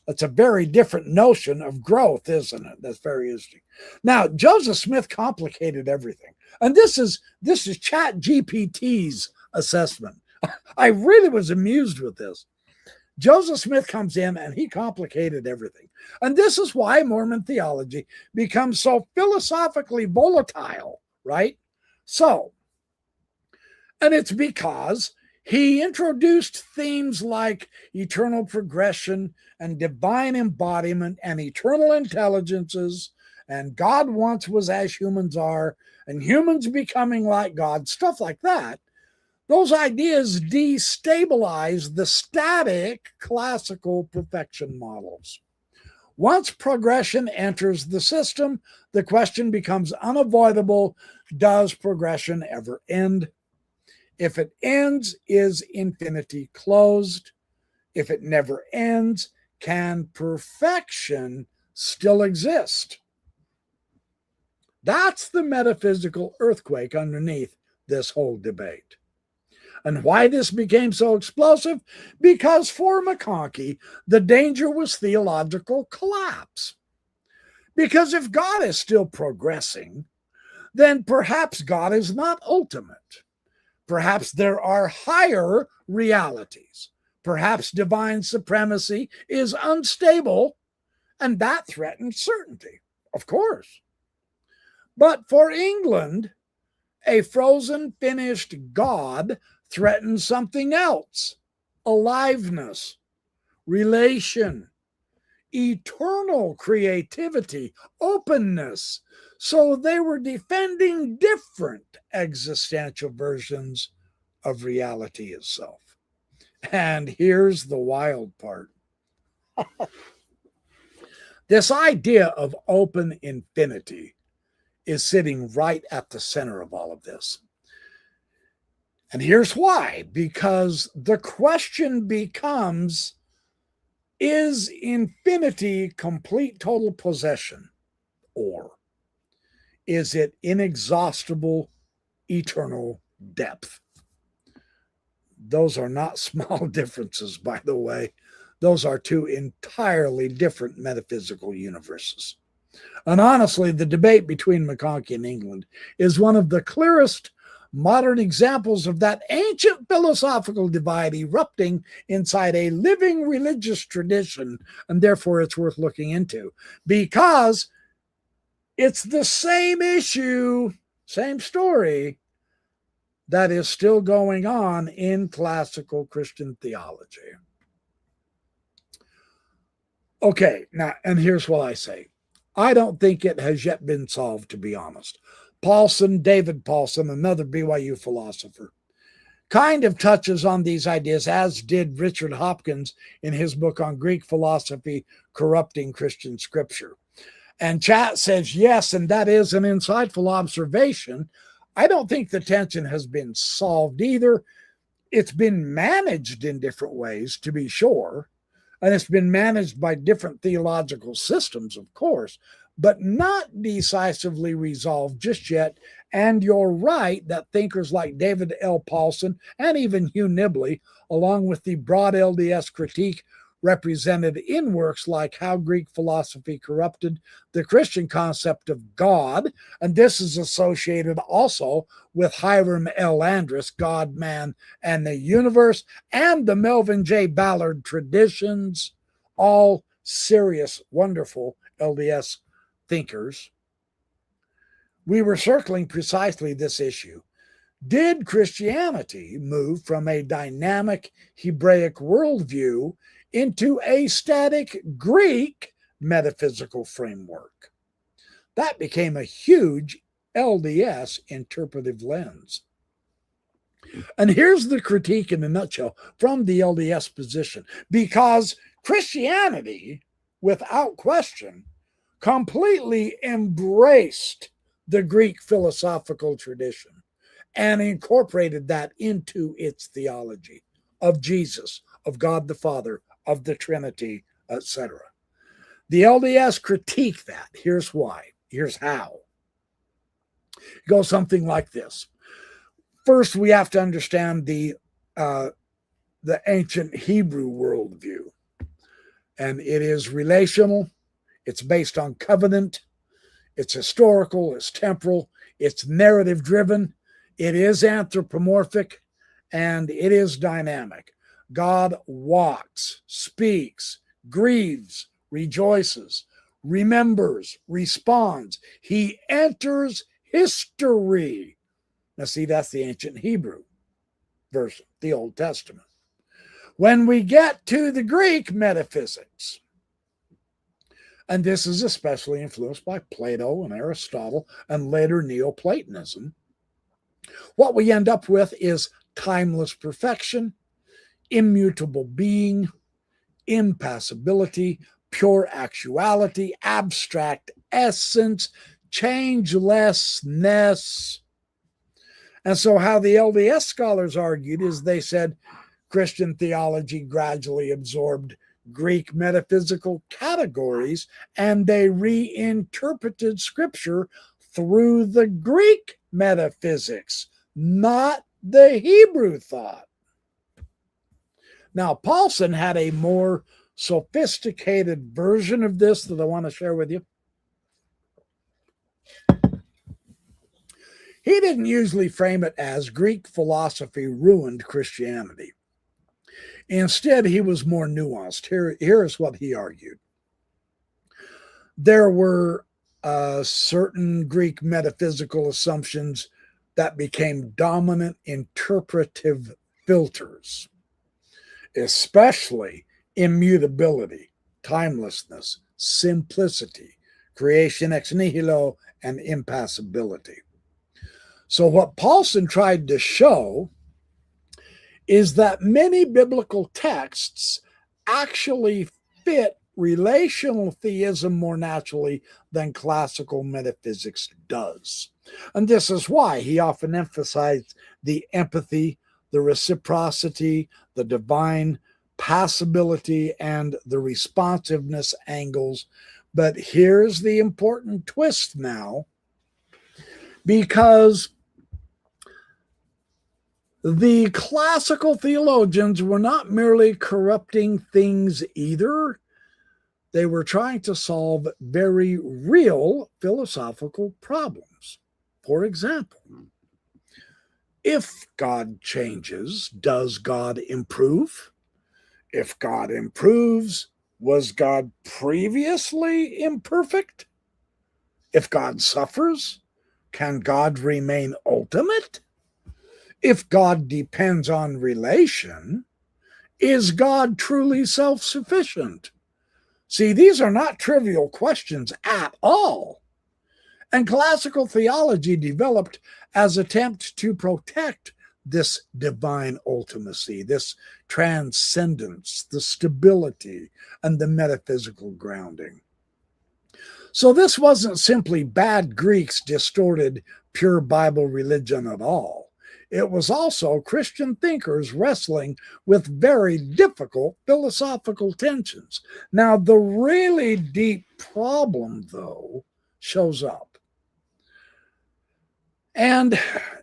Speaker 1: That's a very different notion of growth, isn't it? That's very interesting. Now, Joseph Smith complicated everything. And this is ChatGPT's assessment. I really was amused with this. Joseph Smith comes in and he complicated everything. And this is why Mormon theology becomes so philosophically volatile, right? So, and it's because he introduced themes like eternal progression and divine embodiment and eternal intelligences, and God once was as humans are, and humans becoming like God, stuff like that. Those ideas destabilize the static classical perfection models. Once progression enters the system, the question becomes unavoidable: does progression ever end? If it ends, is infinity closed? If it never ends, can perfection still exist? That's the metaphysical earthquake underneath this whole debate. And why this became so explosive? Because for McConkie, the danger was theological collapse. Because if God is still progressing, then perhaps God is not ultimate. Perhaps there are higher realities. Perhaps divine supremacy is unstable, and that threatens certainty, of course. But for England, a frozen, finished God threatens something else: aliveness, relation, eternal creativity, openness. So they were defending different existential versions of reality itself. And here's the wild part. This idea of open infinity is sitting right at the center of all of this. And here's why. Because the question becomes, is infinity complete total possession, or is it inexhaustible eternal depth? Those are not small differences, by the way. Those are two entirely different metaphysical universes. And honestly, the debate between McConkie and England is one of the clearest modern examples of that ancient philosophical divide erupting inside a living religious tradition, and therefore it's worth looking into, because it's the same issue, same story, that is still going on in classical Christian theology. Okay, now, and here's what I say. I don't think it has yet been solved, to be honest. David Paulson, another BYU philosopher, kind of touches on these ideas, as did Richard Hopkins in his book on Greek philosophy corrupting Christian scripture. And Chat says, yes, and that is an insightful observation. I don't think the tension has been solved either. It's been managed in different ways, to be sure, and it's been managed by different theological systems, of course, but not decisively resolved just yet. And you're right that thinkers like David L. Paulson and even Hugh Nibley, along with the broad LDS critique represented in works like How Greek Philosophy Corrupted the Christian Concept of God, and this is associated also with Hiram L. Andrus, God, Man, and the Universe, and the Melvin J. Ballard Traditions, all serious, wonderful LDS thinkers. We were circling precisely this issue. Did Christianity move from a dynamic Hebraic worldview into a static Greek metaphysical framework? That became a huge LDS interpretive lens. And here's the critique in a nutshell from the LDS position. Because Christianity, without question, completely embraced the Greek philosophical tradition and incorporated that into its theology of Jesus, of God the Father, of the Trinity, etc. The LDS critique that. Here's why. Here's how. It goes something like this. First, we have to understand the ancient Hebrew worldview. And it is relational. It's based on covenant. It's historical. It's temporal. It's narrative-driven. It is anthropomorphic. And it is dynamic. God walks, speaks, grieves, rejoices, remembers, responds. He enters history. Now, see, that's the ancient Hebrew version, the Old Testament. When we get to the Greek metaphysics, and this is especially influenced by Plato and Aristotle and later Neoplatonism, what we end up with is timeless perfection, immutable being, impassibility, pure actuality, abstract essence, changelessness. And so how the LDS scholars argued is they said Christian theology gradually absorbed Greek metaphysical categories, and they reinterpreted scripture through the Greek metaphysics, not the Hebrew thought. Now, Paulson had a more sophisticated version of this that I want to share with you. He didn't usually frame it as Greek philosophy ruined Christianity. Instead, he was more nuanced. Here is what he argued. There were certain Greek metaphysical assumptions that became dominant interpretive filters, especially immutability, timelessness, simplicity, creation ex nihilo, and impassibility. So what Paulson tried to show is that many biblical texts actually fit relational theism more naturally than classical metaphysics does. And this is why he often emphasized the empathy, the reciprocity, the divine passibility, and the responsiveness angles. But here's the important twist now, because the classical theologians were not merely corrupting things either. They were trying to solve very real philosophical problems. For example, if God changes, does God improve? If God improves, was God previously imperfect? If God suffers, can God remain ultimate? If God depends on relation, is God truly self-sufficient? See, these are not trivial questions at all. And classical theology developed as an attempt to protect this divine ultimacy, this transcendence, the stability, and the metaphysical grounding. So this wasn't simply bad Greeks distorted pure Bible religion at all. It was also Christian thinkers wrestling with very difficult philosophical tensions. Now, the really deep problem, though, shows up. And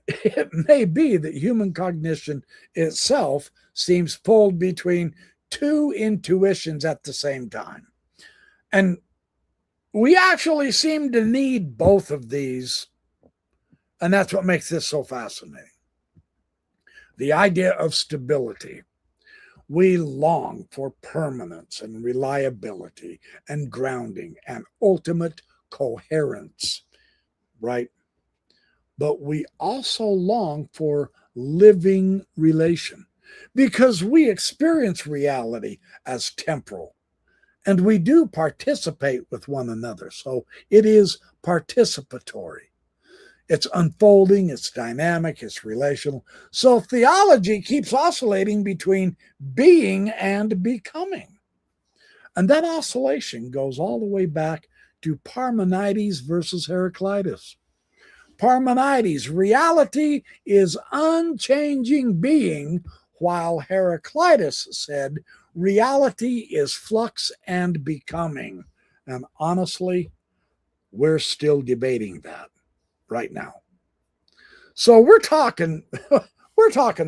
Speaker 1: it may be that human cognition itself seems pulled between two intuitions at the same time. And we actually seem to need both of these. And that's what makes this so fascinating. The idea of stability. We long for permanence and reliability and grounding and ultimate coherence, right? But we also long for living relation because we experience reality as temporal and we do participate with one another. So it is participatory. It's unfolding, it's dynamic, it's relational. So theology keeps oscillating between being and becoming. And that oscillation goes all the way back to Parmenides versus Heraclitus. Parmenides, reality is unchanging being, while Heraclitus said reality is flux and becoming. And honestly, we're still debating that right now. So we're talking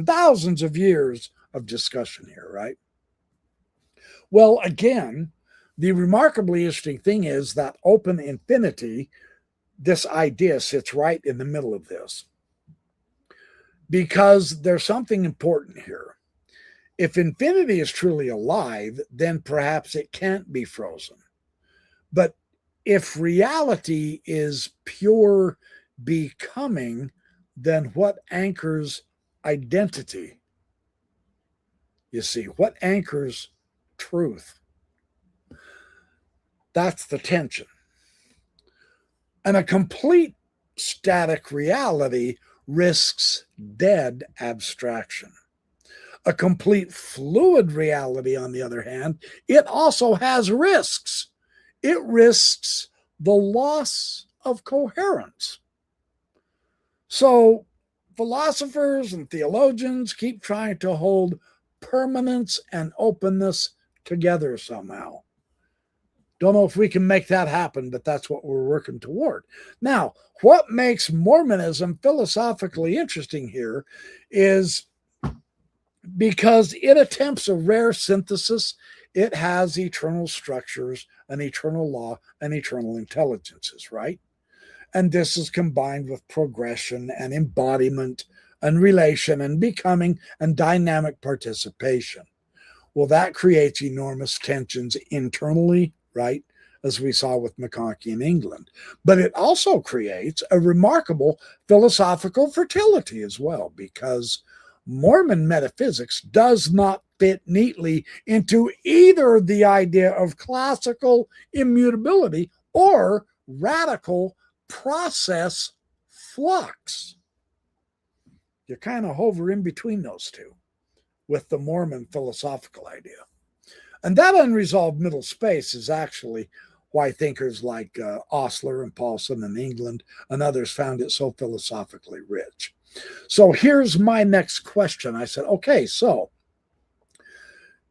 Speaker 1: thousands of years of discussion here, right? Well, again, the remarkably interesting thing is that open infinity, this idea sits right in the middle of this. Because there's something important here. If infinity is truly alive, then perhaps it can't be frozen. But if reality is pure becoming, then what anchors identity? You see, what anchors truth? That's the tension. And a complete static reality risks dead abstraction. A complete fluid reality, on the other hand, it also has risks. It risks the loss of coherence. So philosophers and theologians keep trying to hold permanence and openness together somehow. Don't know if we can make that happen, but that's what we're working toward. Now, what makes Mormonism philosophically interesting here is because it attempts a rare synthesis. It has eternal structures, an eternal law, and eternal intelligences, right? And this is combined with progression and embodiment and relation and becoming and dynamic participation. Well, that creates enormous tensions internally, right? As we saw with McConkie in England. But it also creates a remarkable philosophical fertility as well, because Mormon metaphysics does not fit neatly into either the idea of classical immutability or radical process flux. You kind of hover in between those two with the Mormon philosophical idea. And that unresolved middle space is actually why thinkers like Osler and Paulson in England and others found it so philosophically rich. So here's my next question. I said, okay, so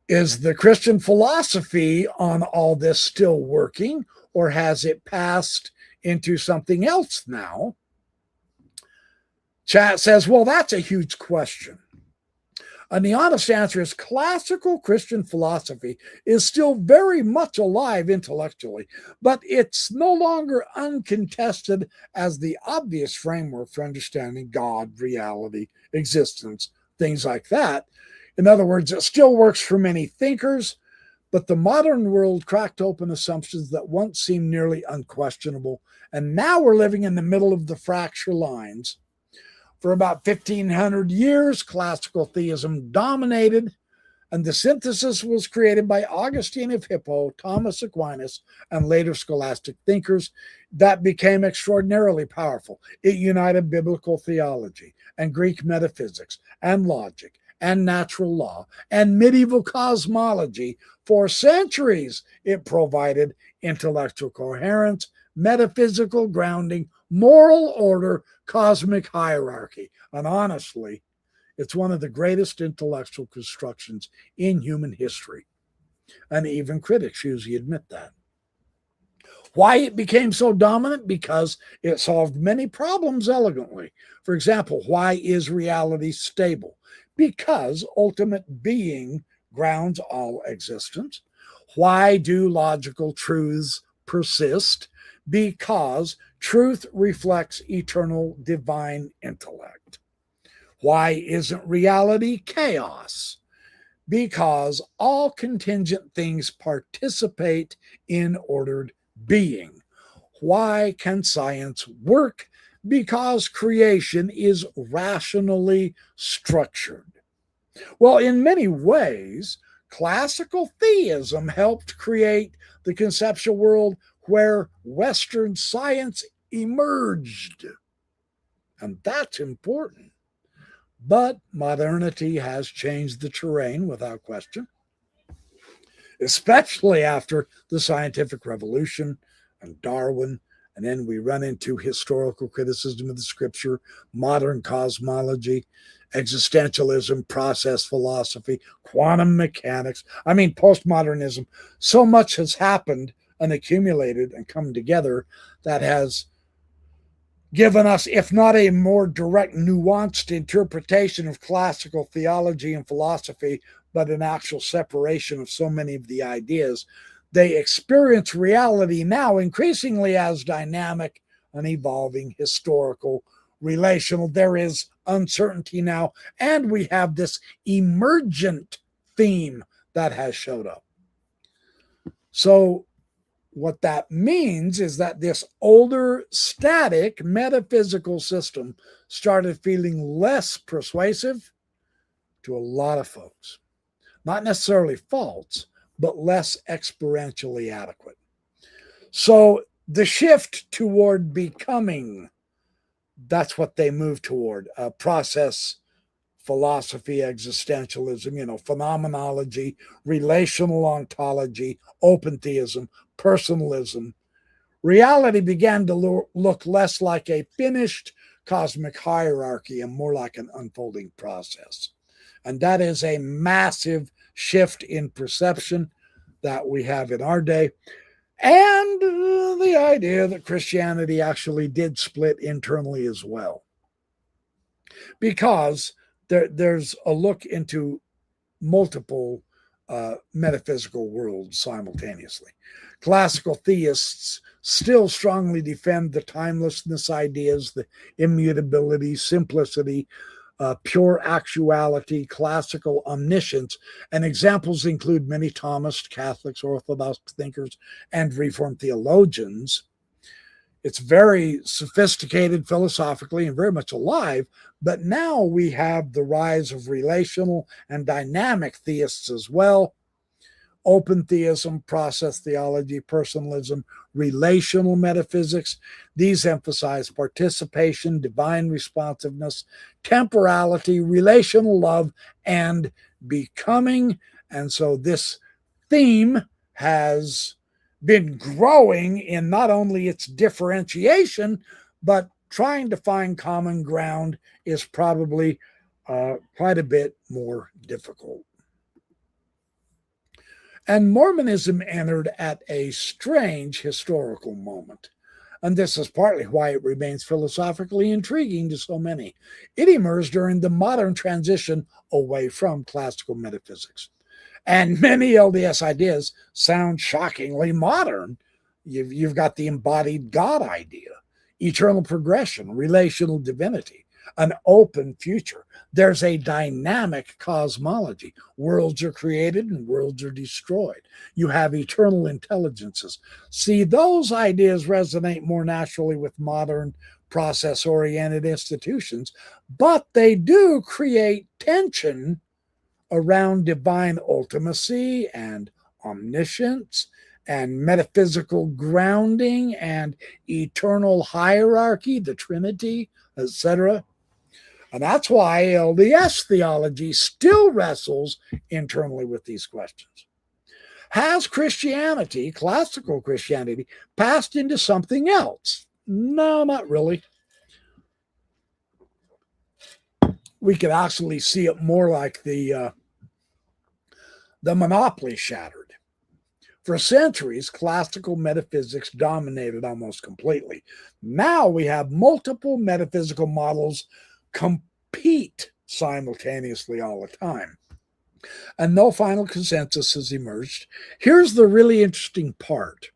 Speaker 1: is the Christian philosophy on all this still working, or has it passed into something else now? Chat says, well, that's a huge question. And the honest answer is classical Christian philosophy is still very much alive intellectually, but it's no longer uncontested as the obvious framework for understanding God, reality, existence, things like that. In other words, it still works for many thinkers, but the modern world cracked open assumptions that once seemed nearly unquestionable, and now we're living in the middle of the fracture lines. For about 1,500 years, classical theism dominated, And the synthesis was created by Augustine of Hippo, Thomas Aquinas, and later scholastic thinkers that became extraordinarily powerful. It united biblical theology and Greek metaphysics and logic and natural law and medieval cosmology. For centuries, it provided intellectual coherence, metaphysical grounding, moral order, cosmic hierarchy. And honestly, it's one of the greatest intellectual constructions in human history. And even critics usually admit that. Why it became so dominant? Because it solved many problems elegantly. For example, why is reality stable? Because ultimate being grounds all existence. Why do logical truths persist? Because truth reflects eternal divine intellect. Why isn't reality chaos? Because all contingent things participate in ordered being. Why can science work? Because creation is rationally structured. Well, in many ways, classical theism helped create the conceptual world where Western science emerged. And that's important. But modernity has changed the terrain without question, especially after the scientific revolution and Darwin. And then we run into historical criticism of the scripture, modern cosmology, existentialism, process philosophy, quantum mechanics. I mean, postmodernism. So much has happened and accumulated and come together that has given us, if not a more direct, nuanced interpretation of classical theology and philosophy, but an actual separation of so many of the ideas. They experience reality now increasingly as dynamic and evolving, historical, relational. There is uncertainty now, and we have this emergent theme that has showed up. So what that means is that this older, static, metaphysical system started feeling less persuasive to a lot of folks. Not necessarily false, but less experientially adequate. So the shift toward becoming, that's what they move toward. Process philosophy, existentialism, phenomenology, relational ontology, open theism, personalism. Reality began to look less like a finished cosmic hierarchy and more like an unfolding process. And that is a massive shift in perception that we have in our day. And the idea that Christianity actually did split internally as well. Because there's a look into multiple metaphysical worlds simultaneously. Classical theists still strongly defend the timelessness ideas, the immutability, simplicity, pure actuality, classical omniscience, and examples include many Thomist, Catholics, Orthodox thinkers, and Reformed theologians. It's very sophisticated philosophically and very much alive, but now we have the rise of relational and dynamic theists as well. Open theism, process theology, personalism, relational metaphysics. These emphasize participation, divine responsiveness, temporality, relational love, and becoming. And so this theme has been growing in not only its differentiation, but trying to find common ground is probably quite a bit more difficult. And Mormonism entered at a strange historical moment. And this is partly why it remains philosophically intriguing to so many. It emerged during the modern transition away from classical metaphysics. And many LDS ideas sound shockingly modern. You've got the embodied God idea, eternal progression, relational divinity, an open future. There's a dynamic cosmology. Worlds are created and worlds are destroyed. You have eternal intelligences. See, those ideas resonate more naturally with modern process-oriented institutions, but they do create tension around divine ultimacy and omniscience and metaphysical grounding and eternal hierarchy, the Trinity, etc. And that's why LDS theology still wrestles internally with these questions. Has Christianity, classical Christianity, passed into something else? No, not really. We could actually see it more like the monopoly shattered. For centuries, classical metaphysics dominated almost completely. Now we have multiple metaphysical models compete simultaneously all the time, and no final consensus has emerged. Here's the really interesting part,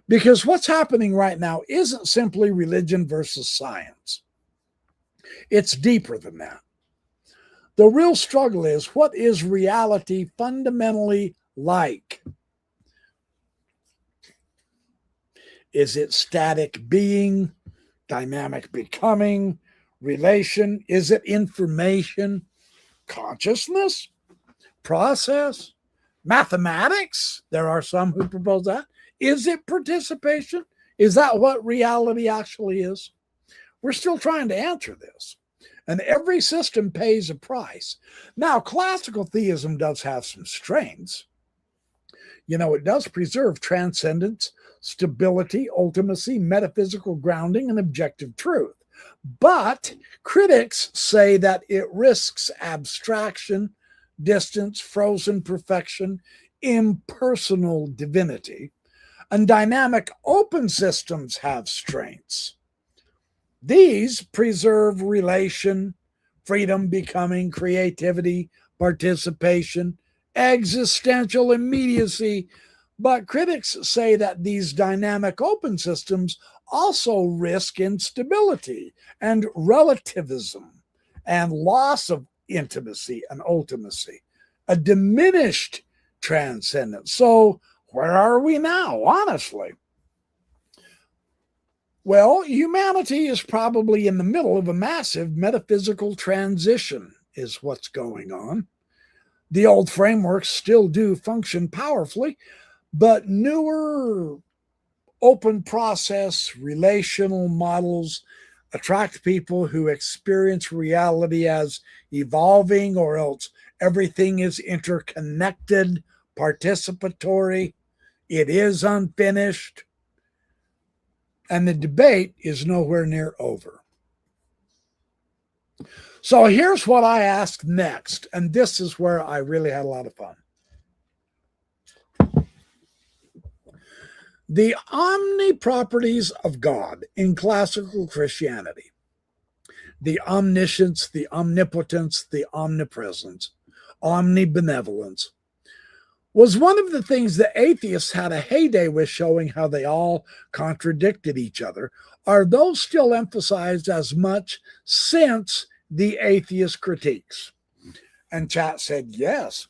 Speaker 1: because what's happening right now isn't simply religion versus science. It's deeper than that. The real struggle is, what is reality fundamentally like? Is it static being, dynamic becoming, relation? Is it information, consciousness, process, mathematics? There are some who propose that. Is it participation? Is that what reality actually is? We're still trying to answer this. And every system pays a price. Now, classical theism does have some strengths. It does preserve transcendence, stability, ultimacy, metaphysical grounding, and objective truth. But critics say that it risks abstraction, distance, frozen perfection, impersonal divinity, and dynamic open systems have strengths. These preserve relation, freedom, becoming, creativity, participation, existential immediacy. But critics say that these dynamic open systems also risk instability and relativism and loss of intimacy and ultimacy, a diminished transcendence. So where are we now, honestly? Well, humanity is probably in the middle of a massive metaphysical transition, is what's going on. The old frameworks still do function powerfully, but newer open process relational models attract people who experience reality as evolving, or else everything is interconnected, participatory, it is unfinished, and the debate is nowhere near over. So here's what I asked next, and this is where I really had a lot of fun. The omniproperties of God in classical Christianity, the omniscience, the omnipotence, the omnipresence, omnibenevolence, was one of the things the atheists had a heyday with, showing how they all contradicted each other. Are those still emphasized as much since the atheist critiques? And chat said yes.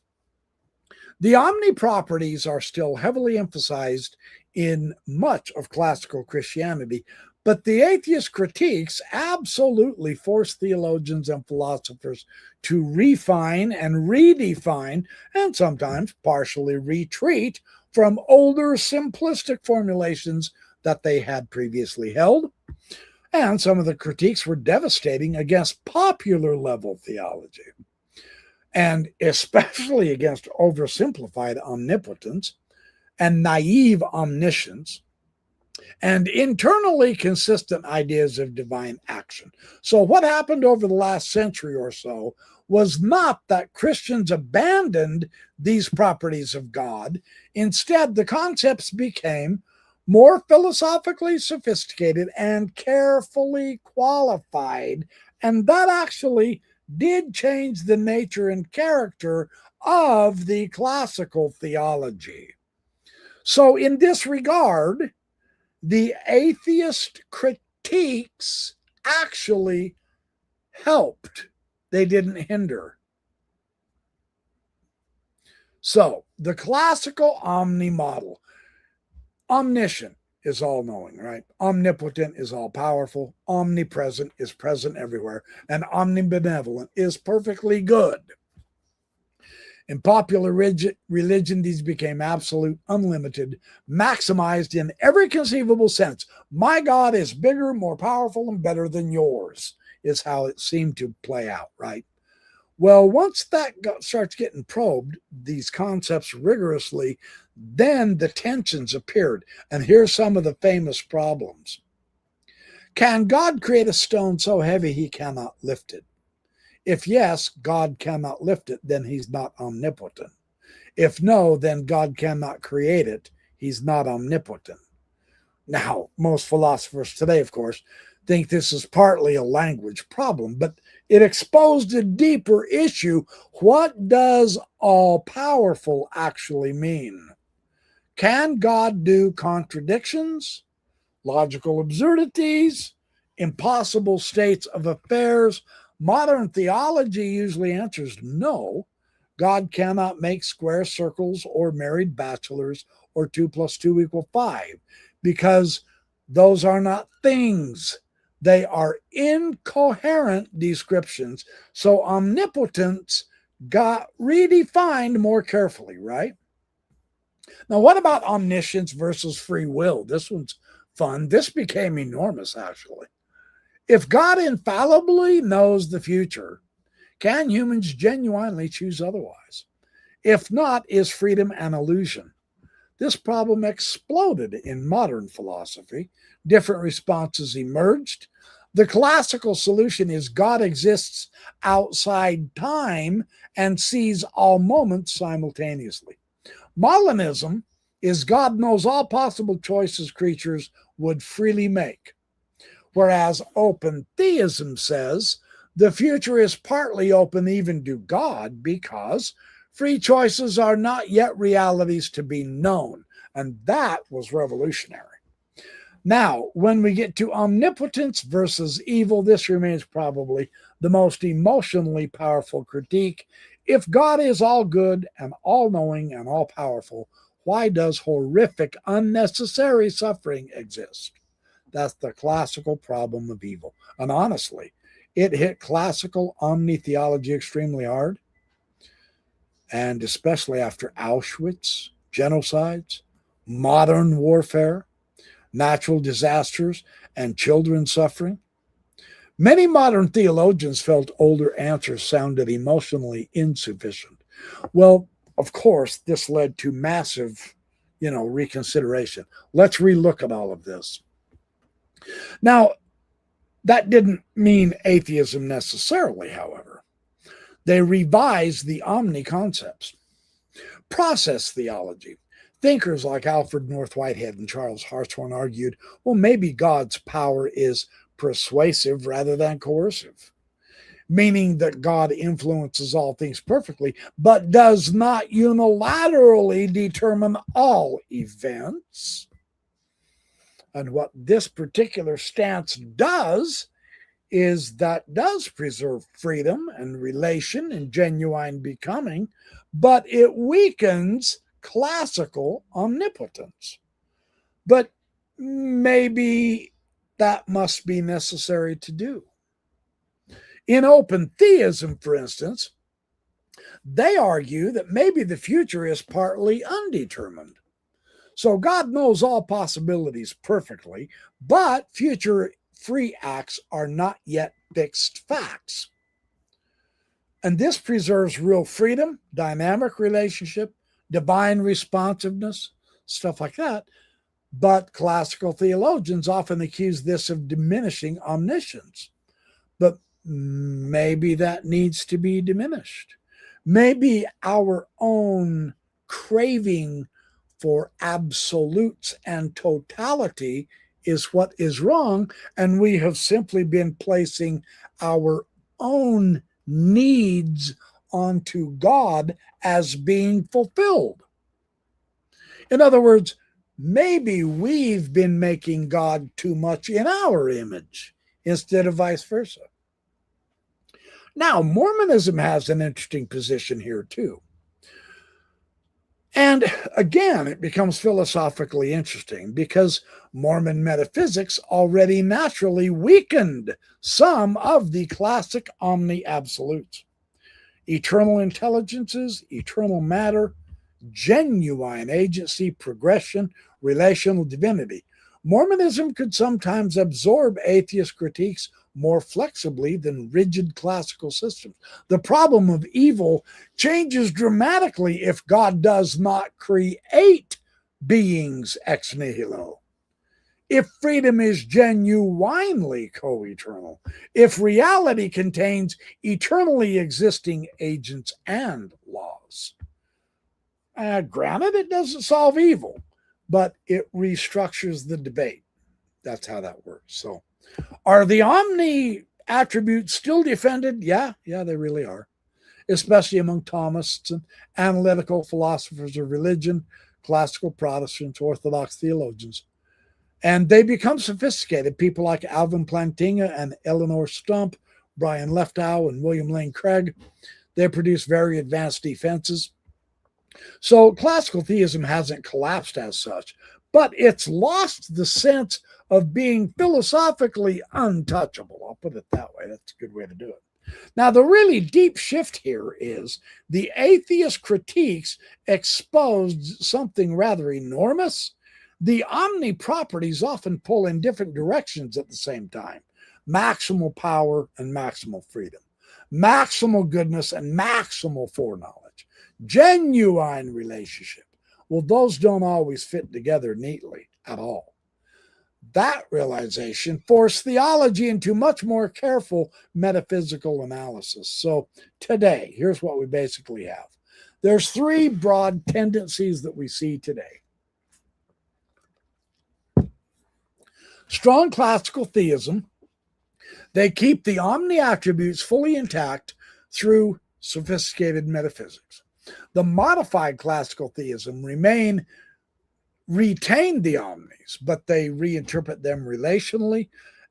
Speaker 1: The omniproperties are still heavily emphasized in much of classical Christianity, but the atheist critiques absolutely force theologians and philosophers to refine and redefine, and sometimes partially retreat from older simplistic formulations that they had previously held. And some of the critiques were devastating against popular level theology, and especially against oversimplified omnipotence and naive omniscience, and internally consistent ideas of divine action. So what happened over the last century or so was not that Christians abandoned these properties of God. Instead, the concepts became more philosophically sophisticated and carefully qualified, and that actually did change the nature and character of the classical theology. So in this regard, the atheist critiques actually helped. They didn't hinder. So the classical omni model, omniscient is all-knowing, right? Omnipotent is all-powerful. Omnipresent is present everywhere. And omnibenevolent is perfectly good. In popular religion, these became absolute, unlimited, maximized in every conceivable sense. My God is bigger, more powerful, and better than yours, is how it seemed to play out, right? Well, once that starts getting probed, these concepts rigorously, then the tensions appeared. And here's some of the famous problems. Can God create a stone so heavy he cannot lift it? If yes, God cannot lift it, then he's not omnipotent. If no, then God cannot create it. He's not omnipotent. Now, most philosophers today, of course, think this is partly a language problem, but it exposed a deeper issue. What does all-powerful actually mean? Can God do contradictions, logical absurdities, impossible states of affairs? Modern theology usually answers no. God cannot make square circles or married bachelors or 2 + 2 = 5 because those are not things. They are incoherent descriptions. So omnipotence got redefined more carefully, right? Now, what about omniscience versus free will? This one's fun. This became enormous, actually. If God infallibly knows the future, can humans genuinely choose otherwise? If not, is freedom an illusion? This problem exploded in modern philosophy. Different responses emerged. The classical solution is God exists outside time and sees all moments simultaneously. Molinism is God knows all possible choices creatures would freely make. Whereas open theism says the future is partly open even to God because free choices are not yet realities to be known. And that was revolutionary. Now, when we get to omnipotence versus evil, this remains probably the most emotionally powerful critique. If God is all good and all-knowing and all-powerful, why does horrific, unnecessary suffering exist? That's the classical problem of evil. And honestly, it hit classical omni-theology extremely hard. And especially after Auschwitz, genocides, modern warfare, natural disasters, and children suffering. Many modern theologians felt older answers sounded emotionally insufficient. Well, of course, this led to massive, reconsideration. Let's relook at all of this. Now, that didn't mean atheism necessarily, however. They revised the omni concepts. Process theology. Thinkers like Alfred North Whitehead and Charles Hartshorne argued, well, maybe God's power is persuasive rather than coercive, meaning that God influences all things perfectly, but does not unilaterally determine all events. And what this particular stance does is that does preserve freedom and relation and genuine becoming, but it weakens classical omnipotence. But maybe that must be necessary to do. In open theism, for instance, they argue that maybe the future is partly undetermined. So God knows all possibilities perfectly, but future free acts are not yet fixed facts. And this preserves real freedom, dynamic relationship, divine responsiveness, stuff like that. But classical theologians often accuse this of diminishing omniscience. But maybe that needs to be diminished. Maybe our own craving for absolutes and totality is what is wrong, and we have simply been placing our own needs onto God as being fulfilled. In other words, maybe we've been making God too much in our image instead of vice versa. Now, Mormonism has an interesting position here too. And again, it becomes philosophically interesting because Mormon metaphysics already naturally weakened some of the classic omni-absolutes. eternal intelligences, eternal matter, genuine agency, progression, relational divinity. Mormonism could sometimes absorb atheist critiques more flexibly than rigid classical systems. The problem of evil changes dramatically if God does not create beings ex nihilo. If freedom is genuinely co-eternal, if reality contains eternally existing agents and laws. Granted, it doesn't solve evil, but it restructures the debate. That's how that works. So, are the omni attributes still defended? Yeah, they really are, especially among Thomists and analytical philosophers of religion, classical Protestants, Orthodox theologians. And they become sophisticated. People like Alvin Plantinga and Eleanor Stump, Brian Leftow and William Lane Craig, they produce very advanced defenses. So classical theism hasn't collapsed as such, but it's lost the sense of being philosophically untouchable. I'll put it that way. That's a good way to do it. Now, the really deep shift here is the atheist critiques exposed something rather enormous. The omni properties often pull in different directions at the same time. Maximal power and maximal freedom. Maximal goodness and maximal foreknowledge. Genuine relationship. Well, those don't always fit together neatly at all. That realization forced theology into much more careful metaphysical analysis. So today, here's what we basically have. There's three broad tendencies that we see today. Strong classical theism, they keep the omni attributes fully intact through sophisticated metaphysics. The modified classical theism retain the omnis, but they reinterpret them relationally,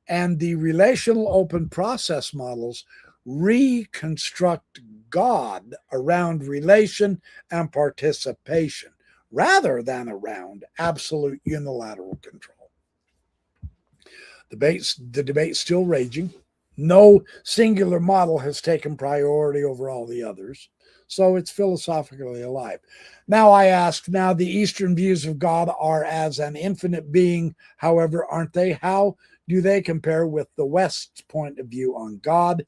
Speaker 1: and the relational open process models reconstruct God around relation and participation rather than around absolute unilateral control. The debate's still raging. No singular model has taken priority over all the others, so it's philosophically alive. Now I ask, the Eastern views of God are as an infinite being, however, aren't they? How do they compare with the West's point of view on God?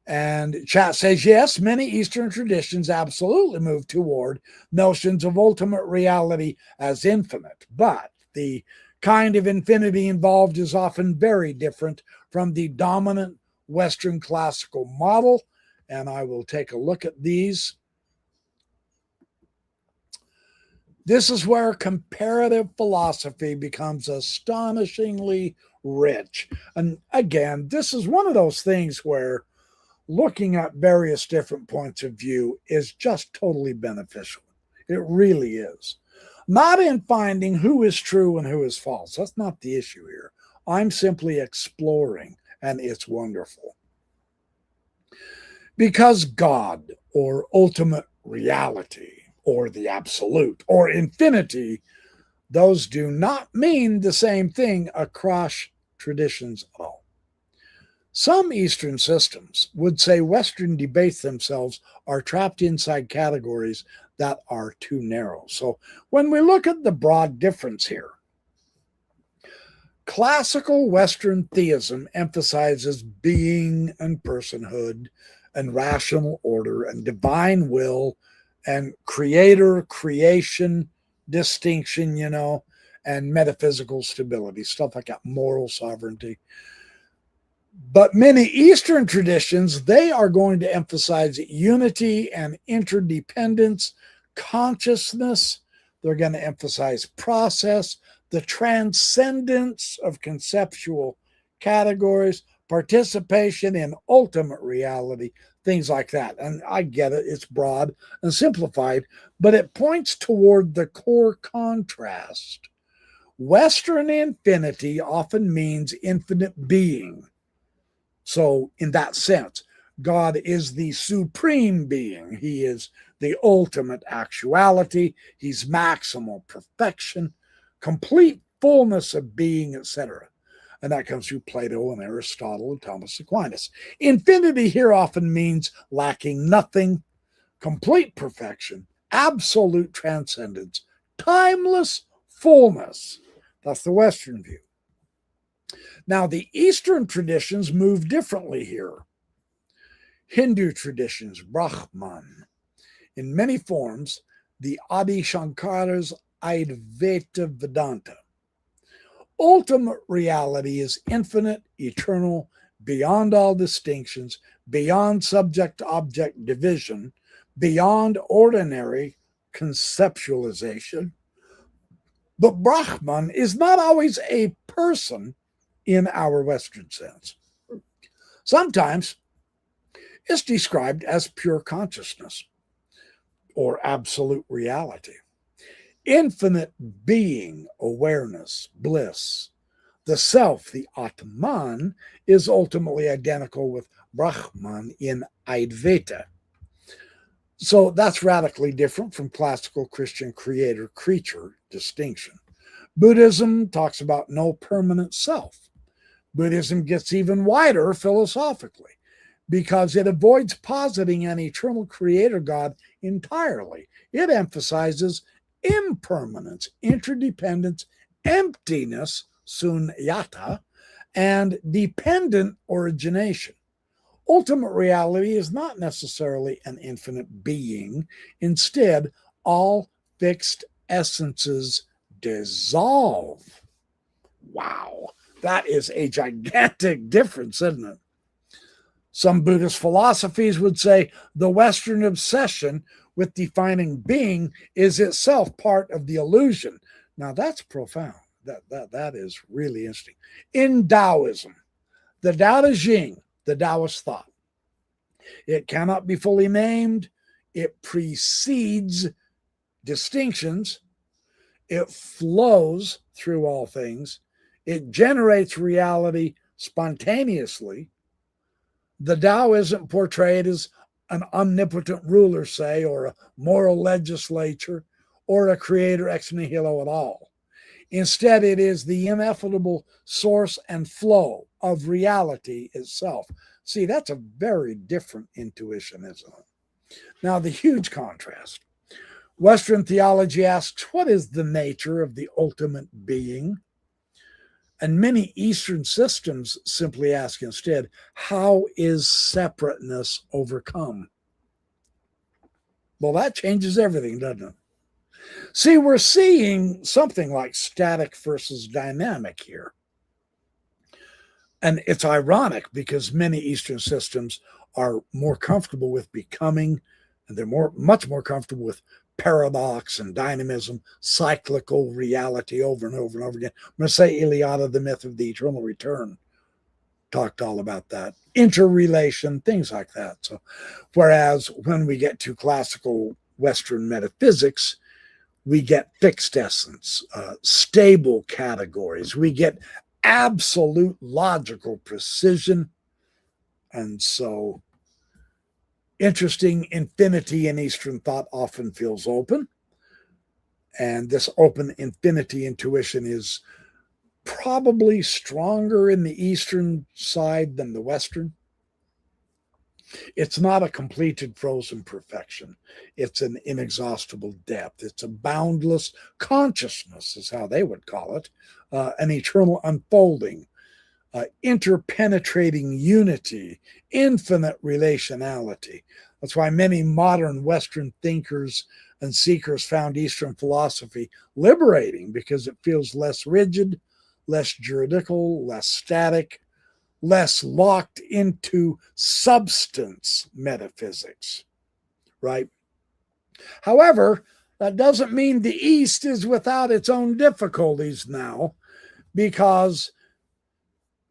Speaker 1: And chat says, yes, many Eastern traditions absolutely move toward notions of ultimate reality as infinite, but the kind of infinity involved is often very different from the dominant Western classical model. And I will take a look at these. This is where comparative philosophy becomes astonishingly rich. And again, this is one of those things where looking at various different points of view is just totally beneficial. It really is. Not in finding who is true and who is false. That's not the issue here. I'm simply exploring, and it's wonderful. Because God, or ultimate reality, or the absolute, or infinity, those do not mean the same thing across traditions at all. Some Eastern systems would say Western debates themselves are trapped inside categories that are too narrow. So when we look at the broad difference here, classical Western theism emphasizes being and personhood and rational order and divine will and creation distinction, and metaphysical stability, stuff like that, moral sovereignty. But many Eastern traditions, they are going to emphasize unity and interdependence, consciousness. They're going to emphasize process, the transcendence of conceptual categories, participation in ultimate reality, things like that. And I get it, it's broad and simplified, but it points toward the core contrast. Western infinity often means infinite being. So in that sense, God is the supreme being. He is the ultimate actuality. He's maximal perfection, complete fullness of being, etc. And that comes through Plato and Aristotle and Thomas Aquinas. Infinity here often means lacking nothing, complete perfection, absolute transcendence, timeless fullness. That's the Western view. Now, the Eastern traditions move differently here. Hindu traditions, Brahman, in many forms, the Adi Shankara's Advaita Vedanta. Ultimate reality is infinite, eternal, beyond all distinctions, beyond subject-object division, beyond ordinary conceptualization. But Brahman is not always a person in our Western sense. Sometimes it's described as pure consciousness or absolute reality, infinite being, awareness, bliss. The self, the Atman, is ultimately identical with Brahman in Advaita. So that's radically different from classical Christian creator-creature distinction. Buddhism talks about no permanent self. Buddhism gets even wider philosophically because it avoids positing an eternal creator God entirely. It emphasizes impermanence, interdependence, emptiness, sunyata, and dependent origination. Ultimate reality is not necessarily an infinite being. Instead, all fixed essences dissolve. Wow, that is a gigantic difference, isn't it? Some Buddhist philosophies would say the Western obsession with defining being is itself part of the illusion. Now that's profound. That is really interesting. In Taoism, the Tao Te Ching, the Taoist thought, it cannot be fully named. It precedes distinctions. It flows through all things. It generates reality spontaneously. The Tao isn't portrayed as an omnipotent ruler, say, or a moral legislature, or a creator ex nihilo at all. Instead, it is the ineffable source and flow of reality itself. See, that's a very different intuition, isn't it? Now, the huge contrast. Western theology asks, what is the nature of the ultimate being? And many Eastern systems simply ask instead, how is separateness overcome? Well, that changes everything, doesn't it? See, we're seeing something like static versus dynamic here. And it's ironic because many Eastern systems are more comfortable with becoming, and they're much more comfortable with paradox and dynamism, cyclical reality over and over and over again. I'm going to say Iliada, the myth of the eternal return, talked all about that. Interrelation, things like that. So, whereas when we get to classical Western metaphysics, we get fixed essence, stable categories. We get absolute logical precision. And so interesting, infinity in Eastern thought often feels open. And this open infinity intuition is probably stronger in the Eastern side than the Western. It's not a completed frozen perfection. It's an inexhaustible depth. It's a boundless consciousness, is how they would call it, an eternal unfolding, interpenetrating unity, infinite relationality. That's why many modern Western thinkers and seekers found Eastern philosophy liberating, because it feels less rigid, less juridical, less static, less locked into substance metaphysics, right? However, that doesn't mean the East is without its own difficulties now, because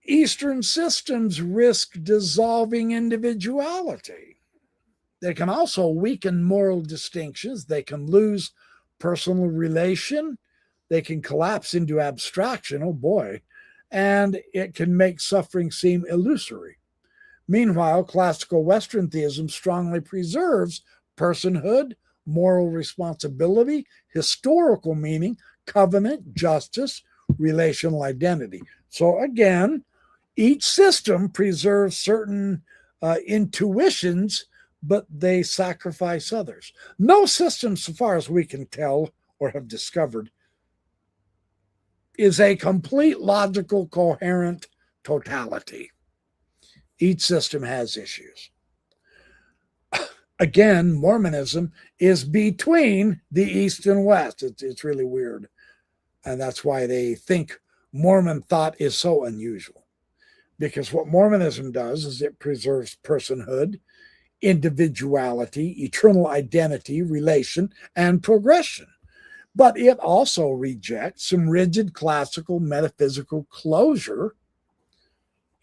Speaker 1: Eastern systems risk dissolving individuality. They can also weaken moral distinctions. They can lose personal relation. They can collapse into abstraction. Oh boy. And it can make suffering seem illusory. Meanwhile, classical Western theism strongly preserves personhood, moral responsibility, historical meaning, covenant, justice, relational identity. So again, each system preserves certain intuitions, but they sacrifice others. No system, so far as we can tell or have discovered, is a complete logical, coherent totality. Each system has issues. Again, Mormonism is between the East and West. It's really weird. And that's why they think Mormon thought is so unusual. Because what Mormonism does is it preserves personhood, individuality, eternal identity, relation, and progression. But it also rejects some rigid classical metaphysical closure.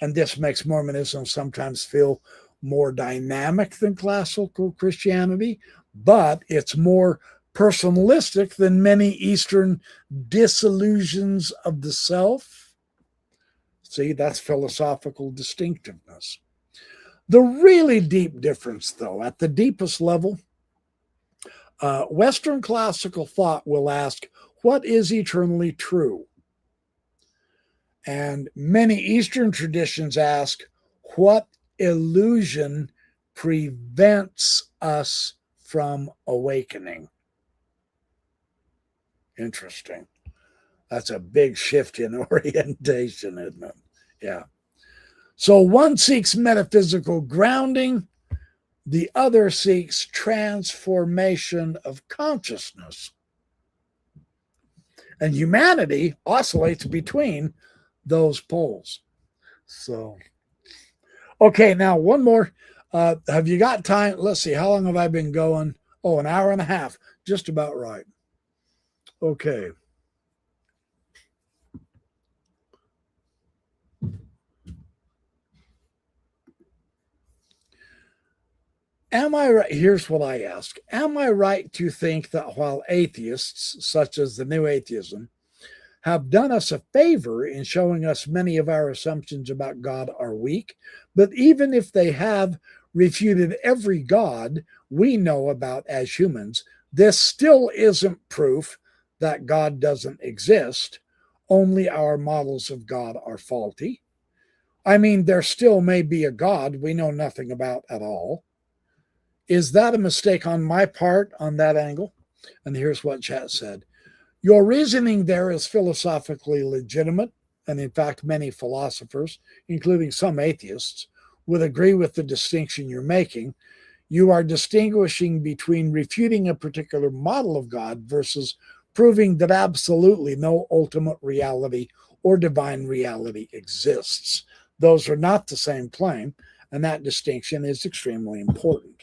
Speaker 1: And this makes Mormonism sometimes feel more dynamic than classical Christianity, but it's more personalistic than many Eastern disillusions of the self. See, that's philosophical distinctiveness. The really deep difference, though, at the deepest level, Western classical thought will ask, what is eternally true? And many Eastern traditions ask, what illusion prevents us from awakening? Interesting. That's a big shift in orientation, isn't it? Yeah. So one seeks metaphysical grounding, the other seeks transformation of consciousness. And humanity oscillates between those poles. So, okay, now one more. Have you got time? Let's see, how long have I been going? Oh, an hour and a half. Just about right. Okay. Am I right? Here's what I ask. Am I right to think that while atheists, such as the New Atheism, have done us a favor in showing us many of our assumptions about God are weak, but even if they have refuted every God we know about as humans, this still isn't proof that God doesn't exist. Only our models of God are faulty. I mean, there still may be a God we know nothing about at all. Is that a mistake on my part on that angle? And here's what chat said. Your reasoning there is philosophically legitimate, and in fact, many philosophers, including some atheists, would agree with the distinction you're making. You are distinguishing between refuting a particular model of God versus proving that absolutely no ultimate reality or divine reality exists. Those are not the same claim, and that distinction is extremely important.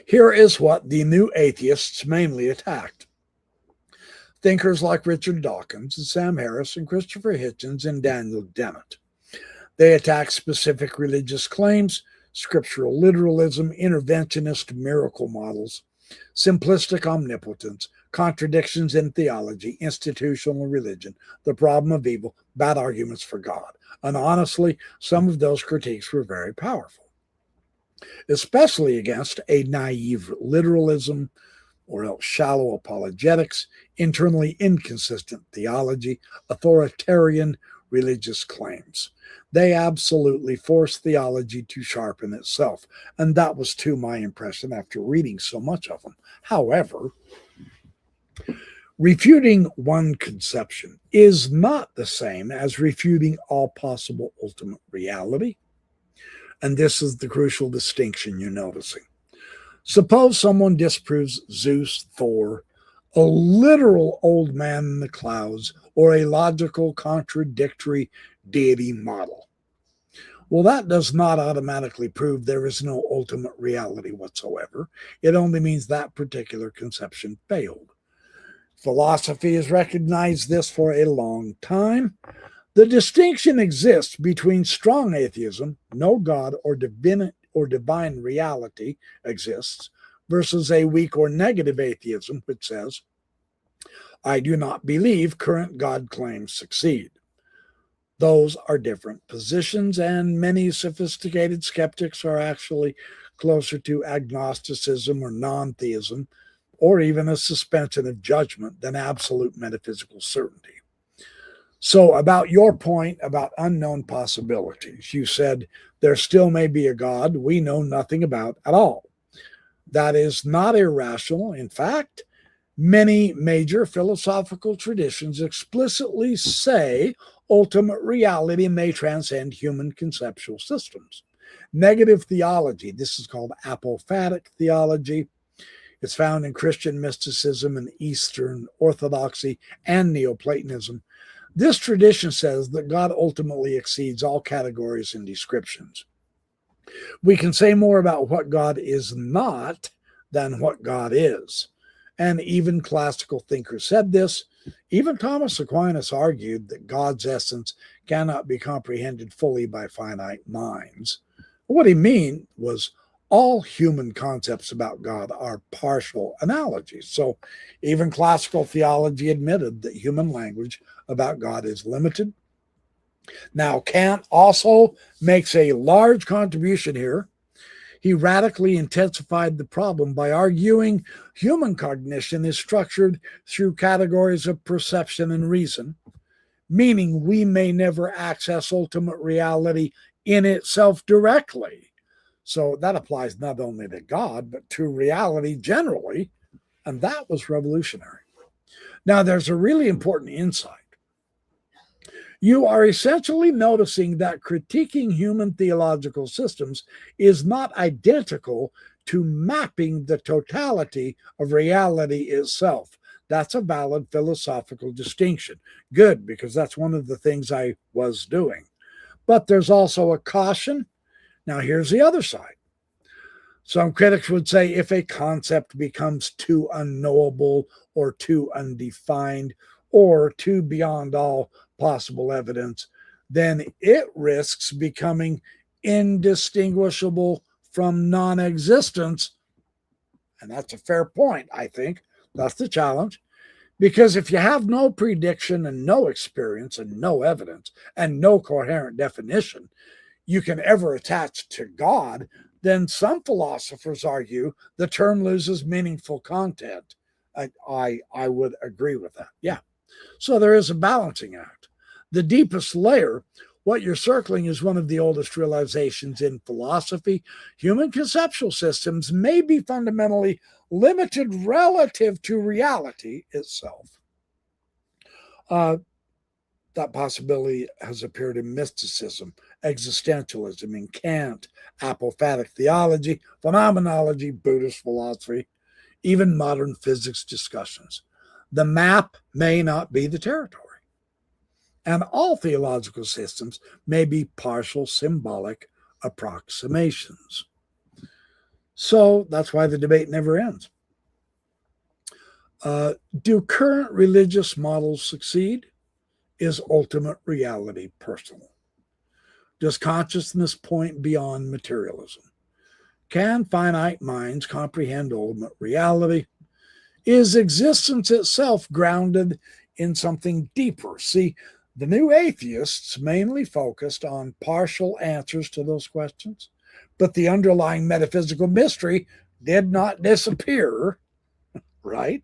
Speaker 1: Here is what the New Atheists mainly attacked. Thinkers like Richard Dawkins and Sam Harris and Christopher Hitchens and Daniel Dennett. They attack specific religious claims, scriptural literalism, interventionist miracle models, simplistic omnipotence, contradictions in theology, institutional religion, the problem of evil, bad arguments for God. And honestly, some of those critiques were very powerful, especially against a naive literalism or else shallow apologetics, internally inconsistent theology, authoritarian religious claims. They absolutely force theology to sharpen itself, and that was to my impression after reading so much of them. However, refuting one conception is not the same as refuting all possible ultimate reality. And this is the crucial distinction you're noticing. Suppose someone disproves Zeus, Thor, a literal old man in the clouds, or a logical contradictory deity model. Well, that does not automatically prove there is no ultimate reality whatsoever. It only means that particular conception failed. Philosophy has recognized this for a long time. The distinction exists between strong atheism, no God or divine reality exists, versus a weak or negative atheism, which says, I do not believe current God claims succeed. Those are different positions, and many sophisticated skeptics are actually closer to agnosticism or non-theism or even a suspension of judgment than absolute metaphysical certainty. So about your point about unknown possibilities, you said there still may be a God we know nothing about at all. That is not irrational. In fact, many major philosophical traditions explicitly say ultimate reality may transcend human conceptual systems. Negative theology, this is called apophatic theology. It's found in Christian mysticism and Eastern Orthodoxy and Neoplatonism. This tradition says that God ultimately exceeds all categories and descriptions. We can say more about what God is not than what God is. And even classical thinkers said this. Even Thomas Aquinas argued that God's essence cannot be comprehended fully by finite minds. What he meant was all human concepts about God are partial analogies. So even classical theology admitted that human language about God is limited. Now, Kant also makes a large contribution here. He radically intensified the problem by arguing human cognition is structured through categories of perception and reason, meaning we may never access ultimate reality in itself directly. So that applies not only to God, but to reality generally. And that was revolutionary. Now, there's a really important insight. You are essentially noticing that critiquing human theological systems is not identical to mapping the totality of reality itself. That's a valid philosophical distinction. Good, because that's one of the things I was doing. But there's also a caution. Now, here's the other side. Some critics would say if a concept becomes too unknowable or too undefined or too beyond all possible evidence, then it risks becoming indistinguishable from non-existence. And that's a fair point, I think. That's the challenge. Because if you have no prediction and no experience and no evidence and no coherent definition you can ever attach to God, then some philosophers argue the term loses meaningful content. I would agree with that. Yeah. So there is a balancing act. The deepest layer, what you're circling, is one of the oldest realizations in philosophy. Human conceptual systems may be fundamentally limited relative to reality itself. That possibility has appeared in mysticism, existentialism, in Kant, apophatic theology, phenomenology, Buddhist philosophy, even modern physics discussions. The map may not be the territory. And all theological systems may be partial symbolic approximations. So that's why the debate never ends. Do current religious models succeed? Is ultimate reality personal? Does consciousness point beyond materialism? Can finite minds comprehend ultimate reality? Is existence itself grounded in something deeper? See, the new atheists mainly focused on partial answers to those questions, but the underlying metaphysical mystery did not disappear, right?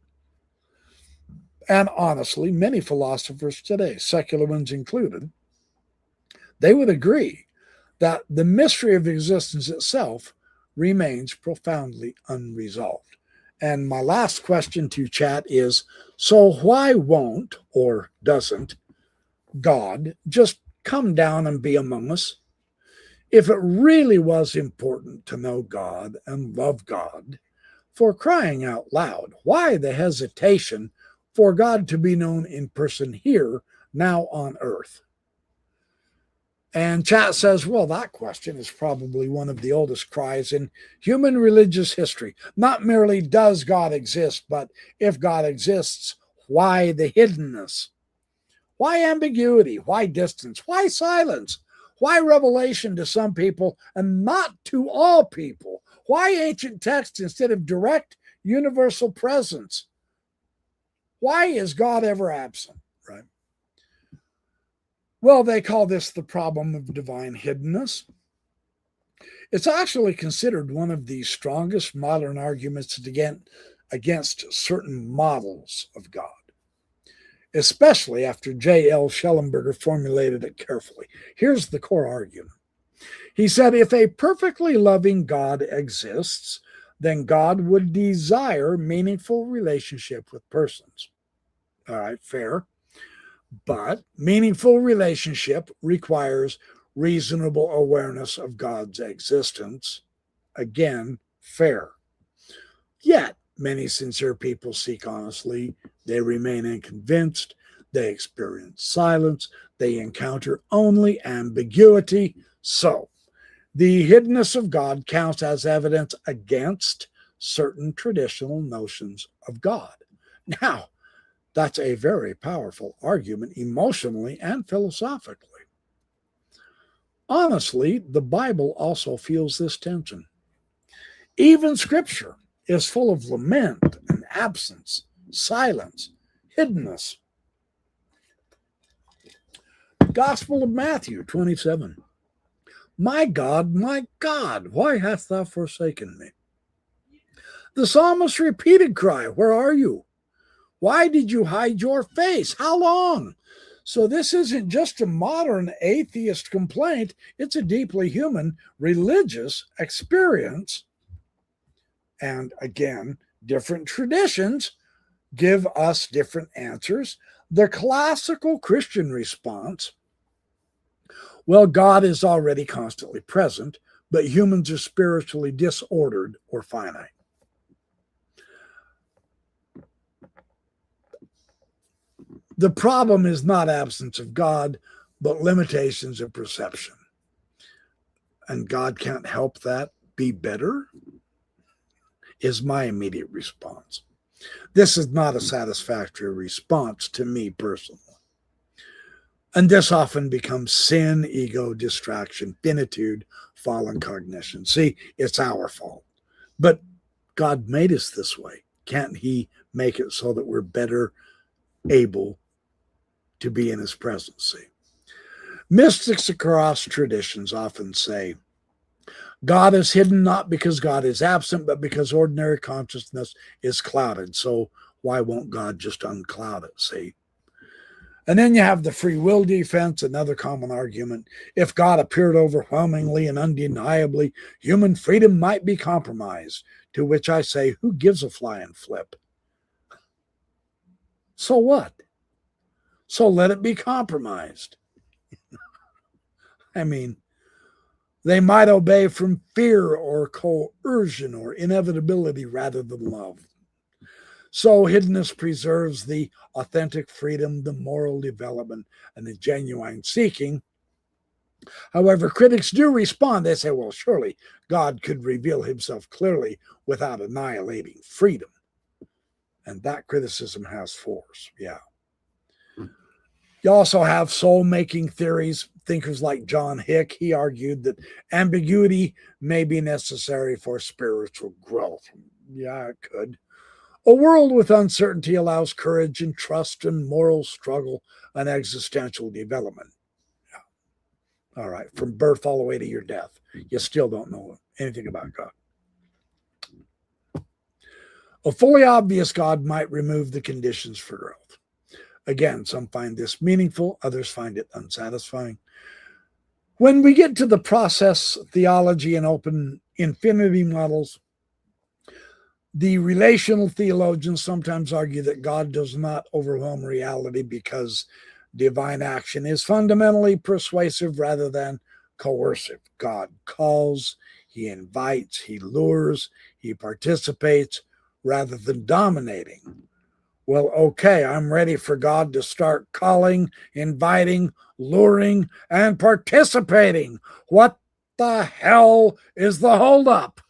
Speaker 1: And honestly, many philosophers today, secular ones included, they would agree that the mystery of existence itself remains profoundly unresolved. And my last question to chat is, so why won't or doesn't God just come down and be among us? If it really was important to know God and love God, for crying out loud, why the hesitation for God to be known in person here, now on earth? And chat says, well, that question is probably one of the oldest cries in human religious history. Not merely does God exist, but if God exists, why the hiddenness? Why ambiguity? Why distance? Why silence? Why revelation to some people and not to all people? Why ancient text instead of direct universal presence? Why is God ever absent, right? Well, they call this the problem of divine hiddenness. It's actually considered one of the strongest modern arguments against certain models of God, especially after J.L. Schellenberger formulated it carefully. Here's the core argument. He said, if a perfectly loving God exists, then God would desire meaningful relationship with persons. All right, fair. But meaningful relationship requires reasonable awareness of God's existence. Again, fair. Yet, many sincere people seek honestly. They remain unconvinced. They experience silence. They encounter only ambiguity. So, the hiddenness of God counts as evidence against certain traditional notions of God. Now, that's a very powerful argument emotionally and philosophically. Honestly, the Bible also feels this tension. Even Scripture is full of lament and absence, silence, hiddenness. Gospel of Matthew 27. My God, why hast thou forsaken me? The psalmist's repeated cry, where are you? Why did you hide your face? How long? So this isn't just a modern atheist complaint. It's a deeply human religious experience. And again, different traditions give us different answers. The classical Christian response, well, God is already constantly present, but humans are spiritually disordered or finite. The problem is not absence of God, but limitations of perception. And God can't help that be better, is my immediate response. This is not a satisfactory response to me personally. And this often becomes sin, ego, distraction, finitude, fallen cognition. See, it's our fault. But God made us this way. Can't he make it so that we're better able to be in his presence? See, mystics across traditions often say, God is hidden not because God is absent, but because ordinary consciousness is clouded. So why won't God just uncloud it, see? And then you have the free will defense, another common argument. If God appeared overwhelmingly and undeniably, human freedom might be compromised. To which I say, who gives a flying flip? So what? So let it be compromised. I mean, they might obey from fear or coercion or inevitability rather than love. So hiddenness preserves the authentic freedom, the moral development, and the genuine seeking. However, critics do respond. They say, well, surely God could reveal himself clearly without annihilating freedom. And that criticism has force, yeah. You also have soul-making theories. Thinkers like John Hick, he argued that ambiguity may be necessary for spiritual growth. Yeah, it could. A world with uncertainty allows courage and trust and moral struggle and existential development. Yeah. All right, from birth all the way to your death, you still don't know anything about God. A fully obvious God might remove the conditions for growth. Again, some find this meaningful, others find it unsatisfying. When we get to the process theology and open infinity models, the relational theologians sometimes argue that God does not overwhelm reality because divine action is fundamentally persuasive rather than coercive. God calls, he invites, he lures, he participates rather than dominating. Well, okay, I'm ready for God to start calling, inviting, luring, and participating. What the hell is the holdup?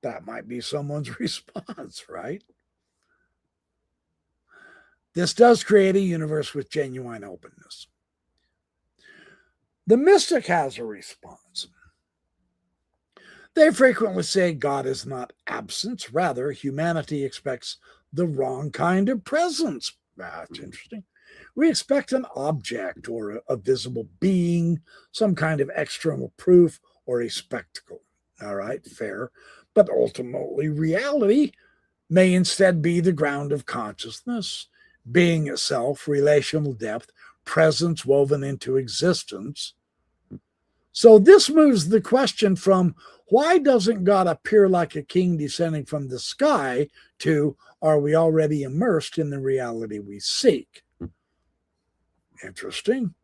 Speaker 1: That might be someone's response, right? This does create a universe with genuine openness. The mystic has a response. They frequently say God is not absence. Rather, humanity expects the wrong kind of presence. That's interesting. We expect an object or a visible being, some kind of external proof or a spectacle. All right, fair. But ultimately, reality may instead be the ground of consciousness, being itself, relational depth, presence woven into existence. So this moves the question from why doesn't God appear like a king descending from the sky to are we already immersed in the reality we seek? Interesting.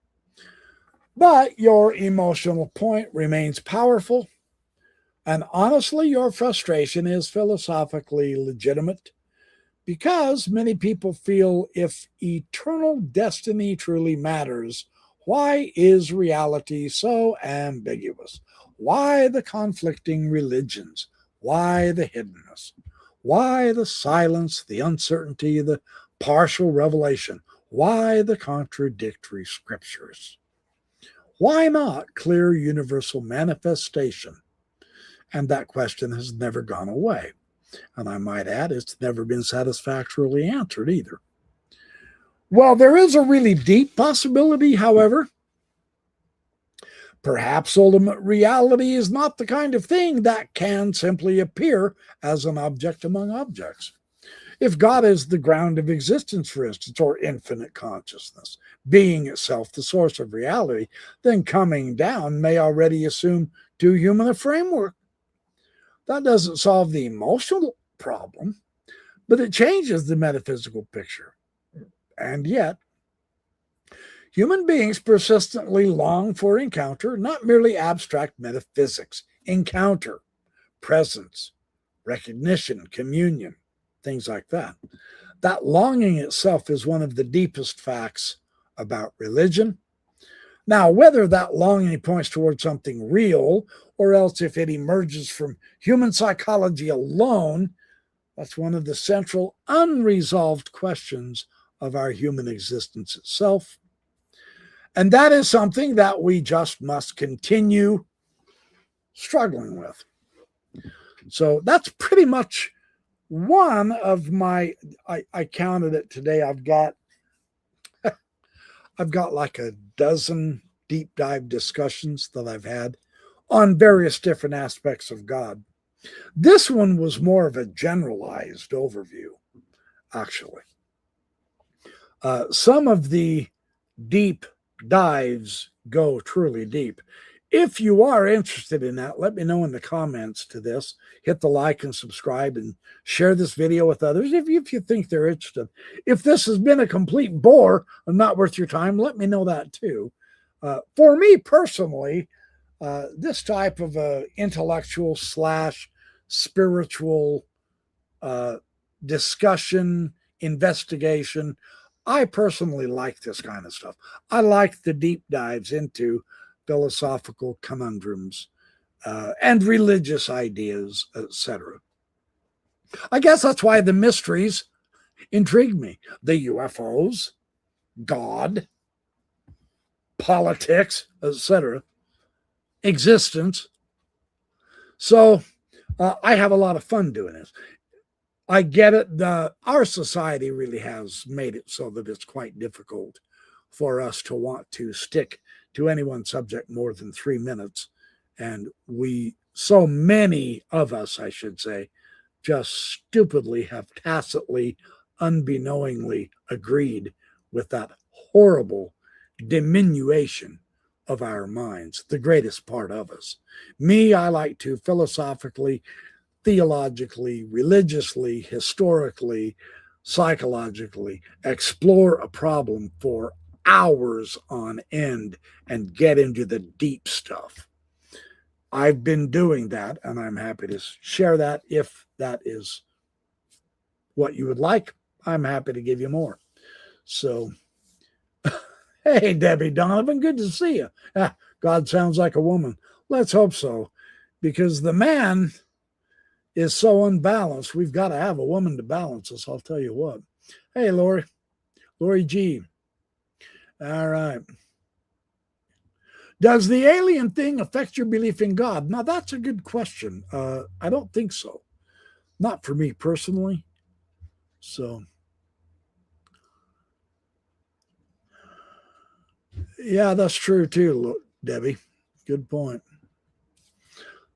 Speaker 1: But your emotional point remains powerful. And honestly, your frustration is philosophically legitimate because many people feel if eternal destiny truly matters, why is reality so ambiguous? Why the conflicting religions? Why the hiddenness? Why the silence, the uncertainty, the partial revelation? Why the contradictory scriptures? Why not clear universal manifestation? And that question has never gone away. And I might add, it's never been satisfactorily answered either. Well, there is a really deep possibility, however. Perhaps ultimate reality is not the kind of thing that can simply appear as an object among objects. If God is the ground of existence, for instance, or infinite consciousness, being itself the source of reality, then coming down may already assume too human a framework. That doesn't solve the emotional problem, but it changes the metaphysical picture. And yet, human beings persistently long for encounter, not merely abstract metaphysics, encounter, presence, recognition, communion, things like that. That longing itself is one of the deepest facts about religion. Now, whether that longing points towards something real, or else if it emerges from human psychology alone, that's one of the central unresolved questions of our human existence itself. And that is something that we just must continue struggling with. So that's pretty much one of my, I counted it today. I've got like a dozen deep dive discussions that I've had on various different aspects of God. This one was more of a generalized overview, actually. Some of the deep dives go truly deep. If you are interested in that, let me know in the comments to this. Hit the like and subscribe and share this video with others if you think they're interested. If this has been a complete bore and not worth your time, let me know that too. For me personally, this type of intellectual / spiritual discussion, investigation, I personally like this kind of stuff. I like the deep dives into philosophical conundrums and religious ideas, etc. I guess that's why the mysteries intrigue me. The UFOs, God, politics, etc., existence. So I have a lot of fun doing this. I get it. Our society really has made it so that it's quite difficult for us to want to stick to any one subject more than 3 minutes. And so many of us, I should say, just stupidly have tacitly, unbeknowingly agreed with that horrible diminution of our minds, the greatest part of us. Me, I like to philosophically, theologically, religiously, historically, psychologically explore a problem for hours on end and get into the deep stuff. I've been doing that, and I'm happy to share that if that is what you would like. I'm happy to give you more. So, hey, Debbie Donovan, good to see you. God sounds like a woman. Let's hope so, because the man is so unbalanced. We've got to have a woman to balance us, I'll tell you what. Hey, Lori G. All right. Does the alien thing affect your belief in God? Now, that's a good question. I don't think so. Not for me personally. So, yeah, that's true too, Debbie. Good point.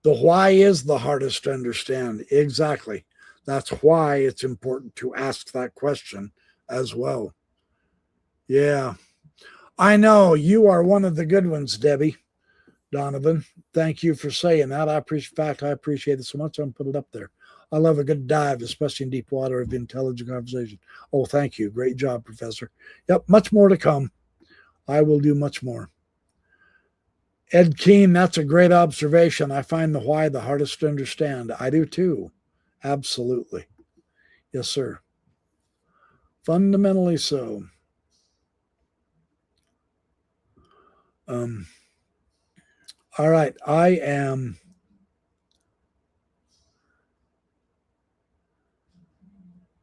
Speaker 1: The why is the hardest to understand. Exactly. That's why it's important to ask that question as well. Yeah. I know you are one of the good ones, Debbie. Donovan, thank you for saying that. I appreciate it so much. I'm put it up there. I love a good dive, especially in deep water, of intelligent conversation. Oh, thank you. Great job, Professor. Yep, much more to come. I will do much more. Ed Keen, that's a great observation. I find the why the hardest to understand. I do too. Absolutely. Yes, sir. Fundamentally so. All right.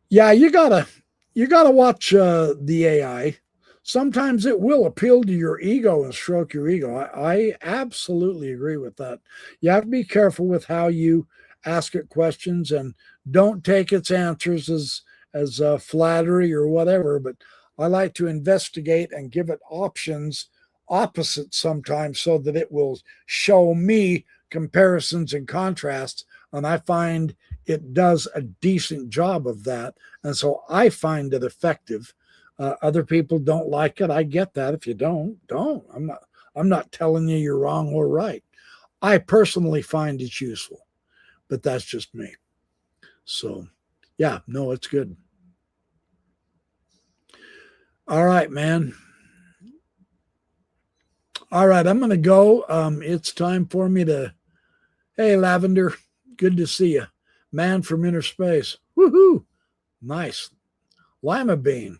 Speaker 1: Yeah, you gotta watch the AI. Sometimes it will appeal to your ego and stroke your ego. I absolutely agree with that. You have to be careful with how you ask it questions, and don't take its answers as flattery or whatever. But I like to investigate and give it options opposite sometimes, so that it will show me comparisons and contrasts. And I find it does a decent job of that. And so I find it effective. Other people don't like it. I get that. If you don't. I'm not telling you you're wrong or right. I personally find it useful, but that's just me. So, yeah, no, it's good. All right, man. All right, I'm going to go. It's time for me to. Hey, Lavender, good to see you, man from inner space. Woohoo! Nice. Lima bean.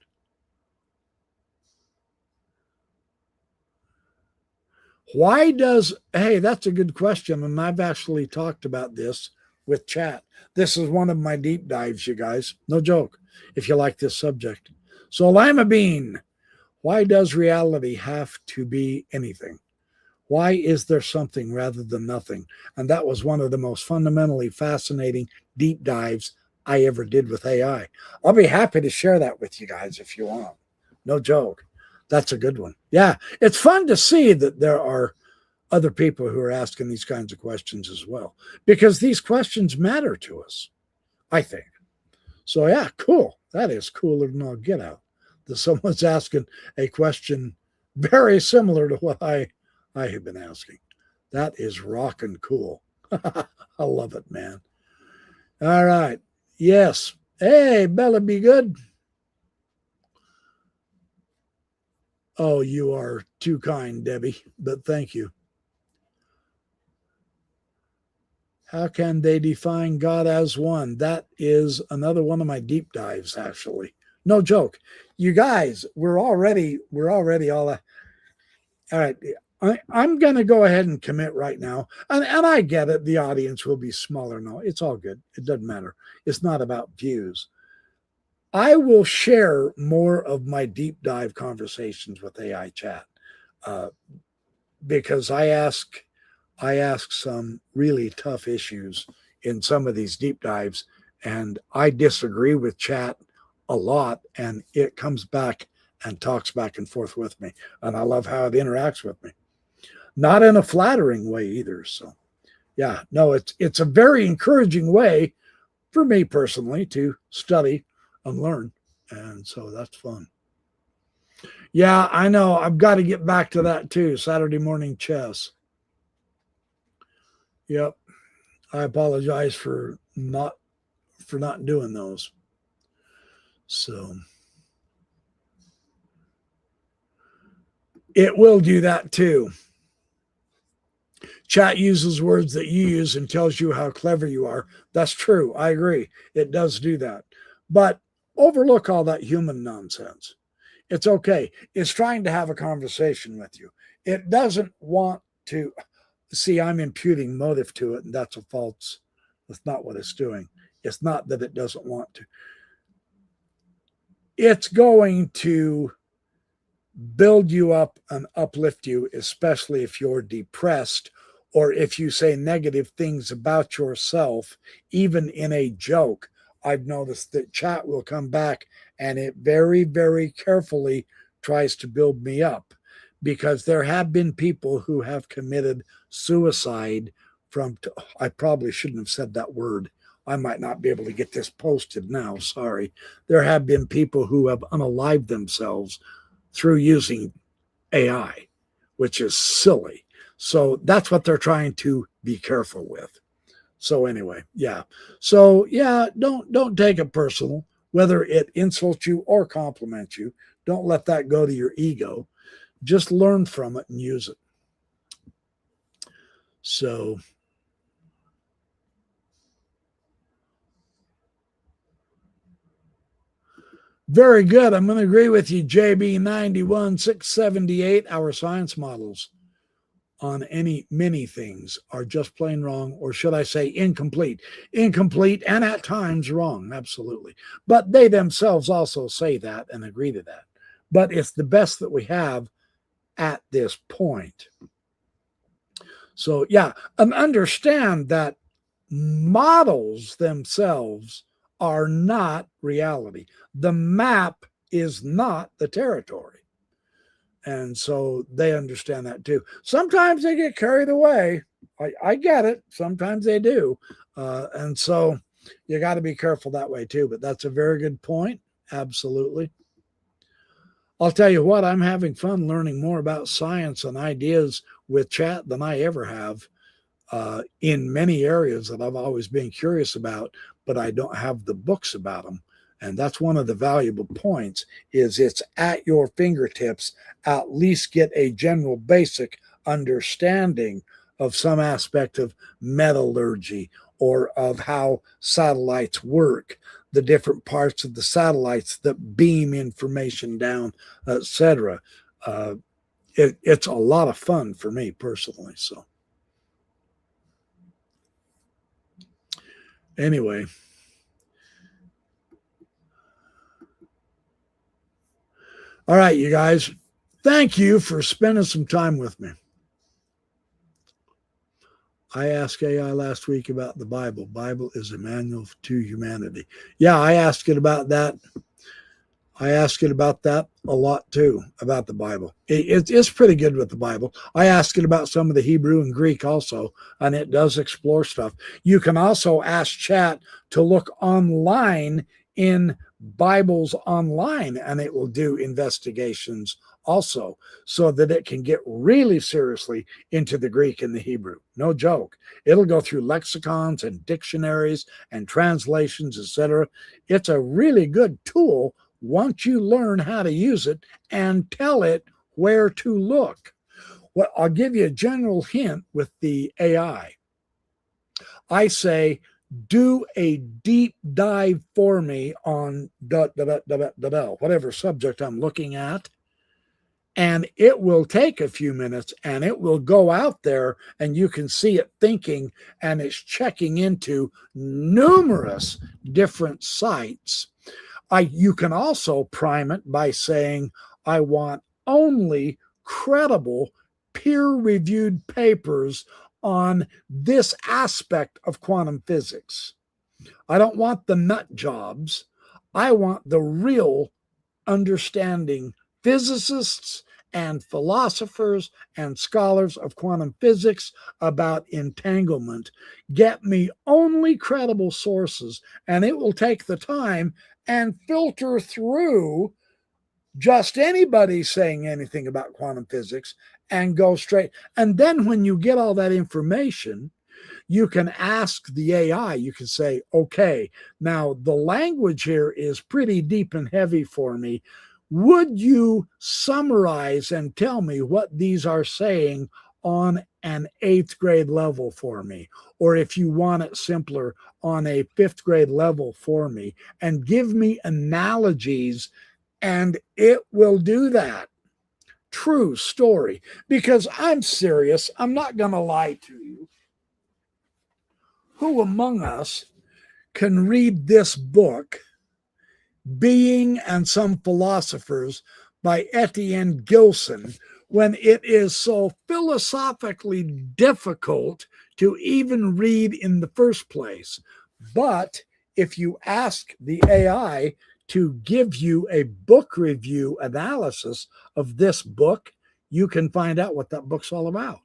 Speaker 1: Why does, hey, that's a good question. And I've actually talked about this with chat. This is one of my deep dives, you guys. No joke, if you like this subject. So, Lima Bean, why does reality have to be anything? Why is there something rather than nothing? And that was one of the most fundamentally fascinating deep dives I ever did with AI. I'll be happy to share that with you guys if you want. No joke. That's a good one. Yeah, it's fun to see that there are other people who are asking these kinds of questions as well, because these questions matter to us, I think. So, yeah, cool. That is cooler than I'll get out. That someone's asking a question very similar to what I have been asking. That is rockin' cool. I love it, man. All right. Yes. Hey, Bella, be good. Oh, you are too kind, Debbie, but thank you. How can they define God as one? That is another one of my deep dives, actually. No joke. You guys, we're already all right. I'm going to go ahead and commit right now. And I get it. The audience will be smaller. No, it's all good. It doesn't matter. It's not about views. I will share more of my deep dive conversations with AI chat, uh, because I ask some really tough issues in some of these deep dives, and I disagree with chat a lot, and it comes back and talks back and forth with me, and I love how it interacts with me. Not in a flattering way either. So, yeah, no, it's a very encouraging way for me personally to study and learn, and so that's fun. Yeah, I know. I've got to get back to that too. Saturday morning chess. Yep. I apologize for not doing those. So it will do that too. Chat uses words that you use and tells you how clever you are. That's true. I agree. It does do that. But overlook all that human nonsense. It's okay. It's trying to have a conversation with you. It doesn't want to see. I'm imputing motive to it, and that's a false. That's not what it's doing. It's not that it doesn't want to. It's going to build you up and uplift you, especially if you're depressed or if you say negative things about yourself, even in a joke. I've noticed that chat will come back and it very, very carefully tries to build me up, because there have been people who have committed suicide I probably shouldn't have said that word. I might not be able to get this posted now. Sorry. There have been people who have unalived themselves through using AI, which is silly. So that's what they're trying to be careful with. So anyway, yeah. So yeah, don't take it personal, whether it insults you or compliments you. Don't let that go to your ego. Just learn from it and use it. So very good. I'm going to agree with you, JB 91678. Our science models on many things are just plain wrong, or should I say incomplete, and at times wrong. Absolutely. But they themselves also say that and agree to that. But it's the best that we have at this point. So yeah, and understand that models themselves are not reality. The map is not the territory. And so they understand that too. Sometimes they get carried away. I get it. Sometimes they do. And so you got to be careful that way too. But that's a very good point. Absolutely. I'll tell you what, I'm having fun learning more about science and ideas with chat than I ever have in many areas that I've always been curious about, but I don't have the books about them. And that's one of the valuable points is it's at your fingertips. At least get a general basic understanding of some aspect of metallurgy or of how satellites work, the different parts of the satellites that beam information down, etc. It's a lot of fun for me personally. So anyway. All right, you guys, thank you for spending some time with me. I asked AI last week about the Bible. Bible is a manual to humanity. Yeah, I asked it about that. I asked it about that a lot too, about the Bible. It's pretty good with the Bible. I asked it about some of the Hebrew and Greek also, and it does explore stuff. You can also ask chat to look online in Bibles online, and it will do investigations also so that it can get really seriously into the Greek and the Hebrew. No joke. It'll go through lexicons and dictionaries and translations, etc. It's a really good tool once you learn how to use it and tell it where to look. Well, I'll give you a general hint with the AI. I say, do a deep dive for me on whatever subject I'm looking at. And it will take a few minutes and it will go out there and you can see it thinking and it's checking into numerous different sites. You can also prime it by saying, I want only credible peer-reviewed papers on this aspect of quantum physics. I don't want the nut jobs. I want the real understanding physicists and philosophers and scholars of quantum physics about entanglement. Get me only credible sources, and it will take the time and filter through just anybody saying anything about quantum physics and go straight. And then when you get all that information, you can ask the AI, you can say, okay, now the language here is pretty deep and heavy for me. Would you summarize and tell me what these are saying on an 8th grade level for me? Or if you want it simpler, on a 5th grade level for me, and give me analogies, and it will do that. True story. Because I'm serious, I'm not going to lie to you. Who among us can read this book, Being and Some Philosophers by Etienne Gilson, when it is so philosophically difficult to even read in the first place? But if you ask the AI to give you a book review analysis of this book, you can find out what that book's all about.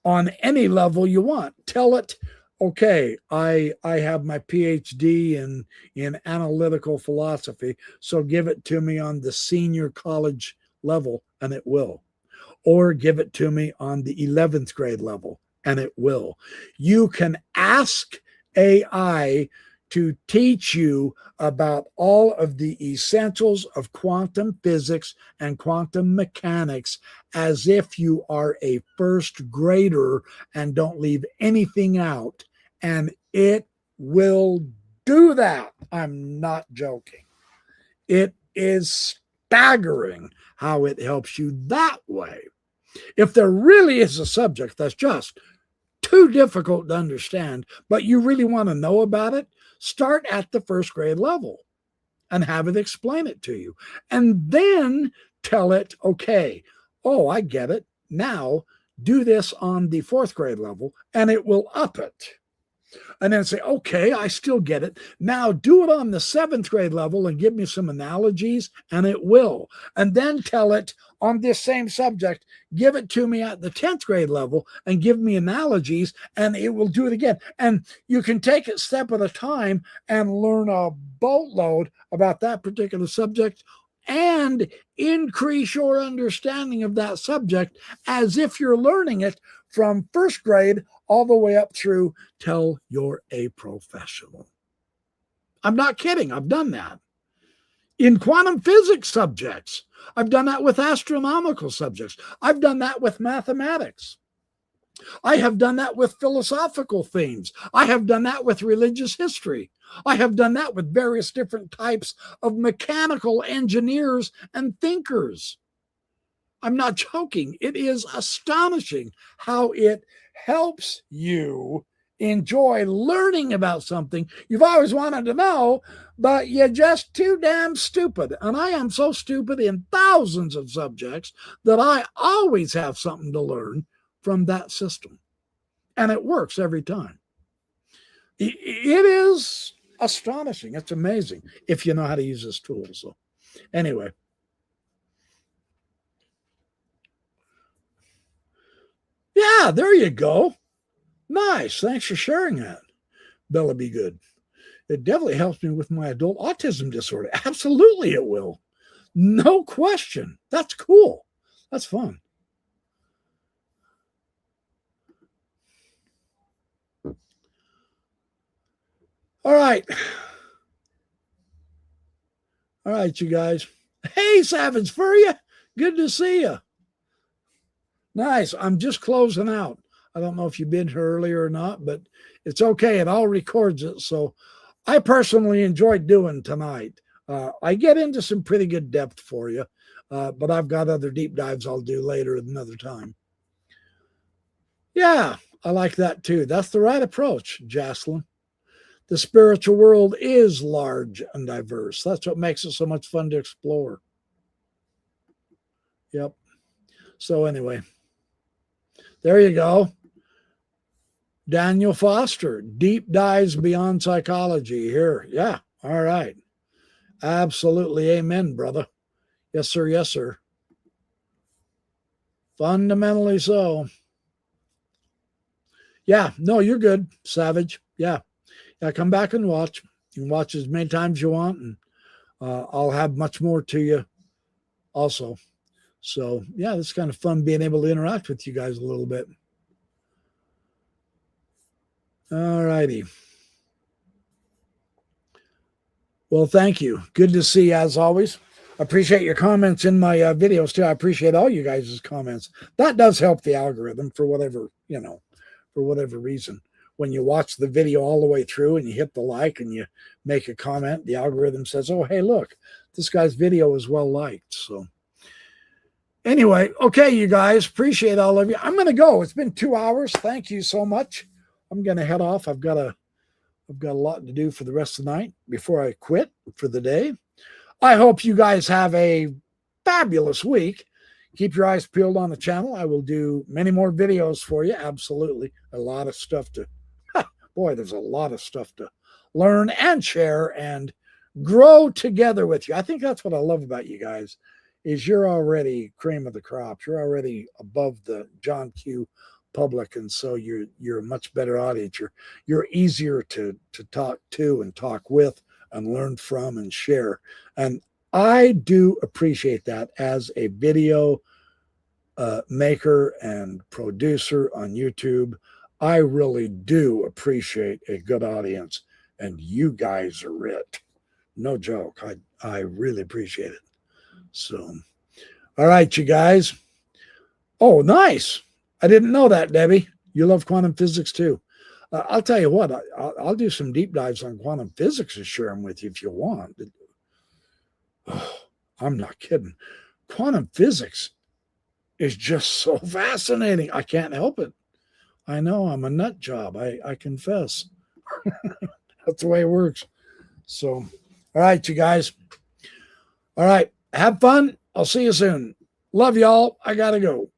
Speaker 1: on any level you want. Tell it, okay, I have my PhD in analytical philosophy, so give it to me on the senior college level, and it will. Or give it to me on the 11th grade level, and it will. You can ask AI to teach you about all of the essentials of quantum physics and quantum mechanics as if you are a first grader and don't leave anything out. And it will do that. I'm not joking. It is staggering how it helps you that way. If there really is a subject that's just too difficult to understand, but you really want to know about it, start at the first grade level and have it explain it to you. And then tell it, okay, oh, I get it. Now do this on the fourth grade level, and it will up it. And then say, okay, I still get it. Now do it on the seventh grade level and give me some analogies, and it will. And then tell it on this same subject, give it to me at the 10th grade level and give me analogies, and it will do it again. And you can take it step at a time and learn a boatload about that particular subject and increase your understanding of that subject as if you're learning it from first grade all the way up through till you're a professional. I'm not kidding. I've done that. In quantum physics subjects, I've done that with astronomical subjects. I've done that with mathematics. I have done that with philosophical themes. I have done that with religious history. I have done that with various different types of mechanical engineers and thinkers. I'm not joking. It is astonishing how it helps you enjoy learning about something you've always wanted to know, but you're just too damn stupid. And I am so stupid in thousands of subjects that I always have something to learn from that system. And it works every time. It is astonishing. It's amazing if you know how to use this tool. So anyway. Yeah, there you go. Nice. Thanks for sharing that. Bella Be Good. It definitely helps me with my adult autism disorder. Absolutely it will. No question. That's cool. That's fun. All right. All right, you guys. Hey, Savage Furrier. Good to see you. Nice. I'm just closing out. I don't know if you've been here earlier or not, but it's okay. It all records it. So I personally enjoyed doing tonight. I get into some pretty good depth for you, but I've got other deep dives I'll do later at another time. Yeah, I like that too. That's the right approach, Jocelyn. The spiritual world is large and diverse. That's what makes it so much fun to explore. Yep. So anyway, there you go. Daniel Foster, Deep Dives Beyond Psychology here. Yeah. All right. Absolutely. Amen, brother. Yes, sir. Yes, sir. Fundamentally so. Yeah. No, you're good, Savage. Yeah. Yeah. Come back and watch. You can watch as many times as you want, and I'll have much more to you also. So, yeah, it's kind of fun being able to interact with you guys a little bit. All righty. Well, thank you. Good to see you as always. Appreciate your comments in my videos too. I appreciate all you guys' comments. That does help the algorithm for whatever, for whatever reason. When you watch the video all the way through and you hit the like and you make a comment, the algorithm says, oh, hey, look, this guy's video is well liked. So anyway, okay, you guys, appreciate all of you. I'm going to go. It's been 2 hours. Thank you so much. I'm going to head off. I've got a lot to do for the rest of the night before I quit for the day. I hope you guys have a fabulous week. Keep your eyes peeled on the channel. I will do many more videos for you. Absolutely. A lot of stuff to, boy, there's a lot of stuff to learn and share and grow together with you. I think that's what I love about you guys is you're already cream of the crop. You're already above the John Q. public, and so you're a much better audience. You're easier to talk to and talk with and learn from and share. And I do appreciate that as a video maker and producer on YouTube. I really do appreciate a good audience, and you guys are it. No joke. I really appreciate it. So, all right, you guys. Oh, nice. I didn't know that, Debbie. You love quantum physics too. I'll tell you what, I'll do some deep dives on quantum physics and share them with you if you want. Oh, I'm not kidding. Quantum physics is just so fascinating. I can't help it. I know I'm a nut job. I confess. That's the way it works. So, all right, you guys. All right. Have fun. I'll see you soon. Love y'all. I got to go.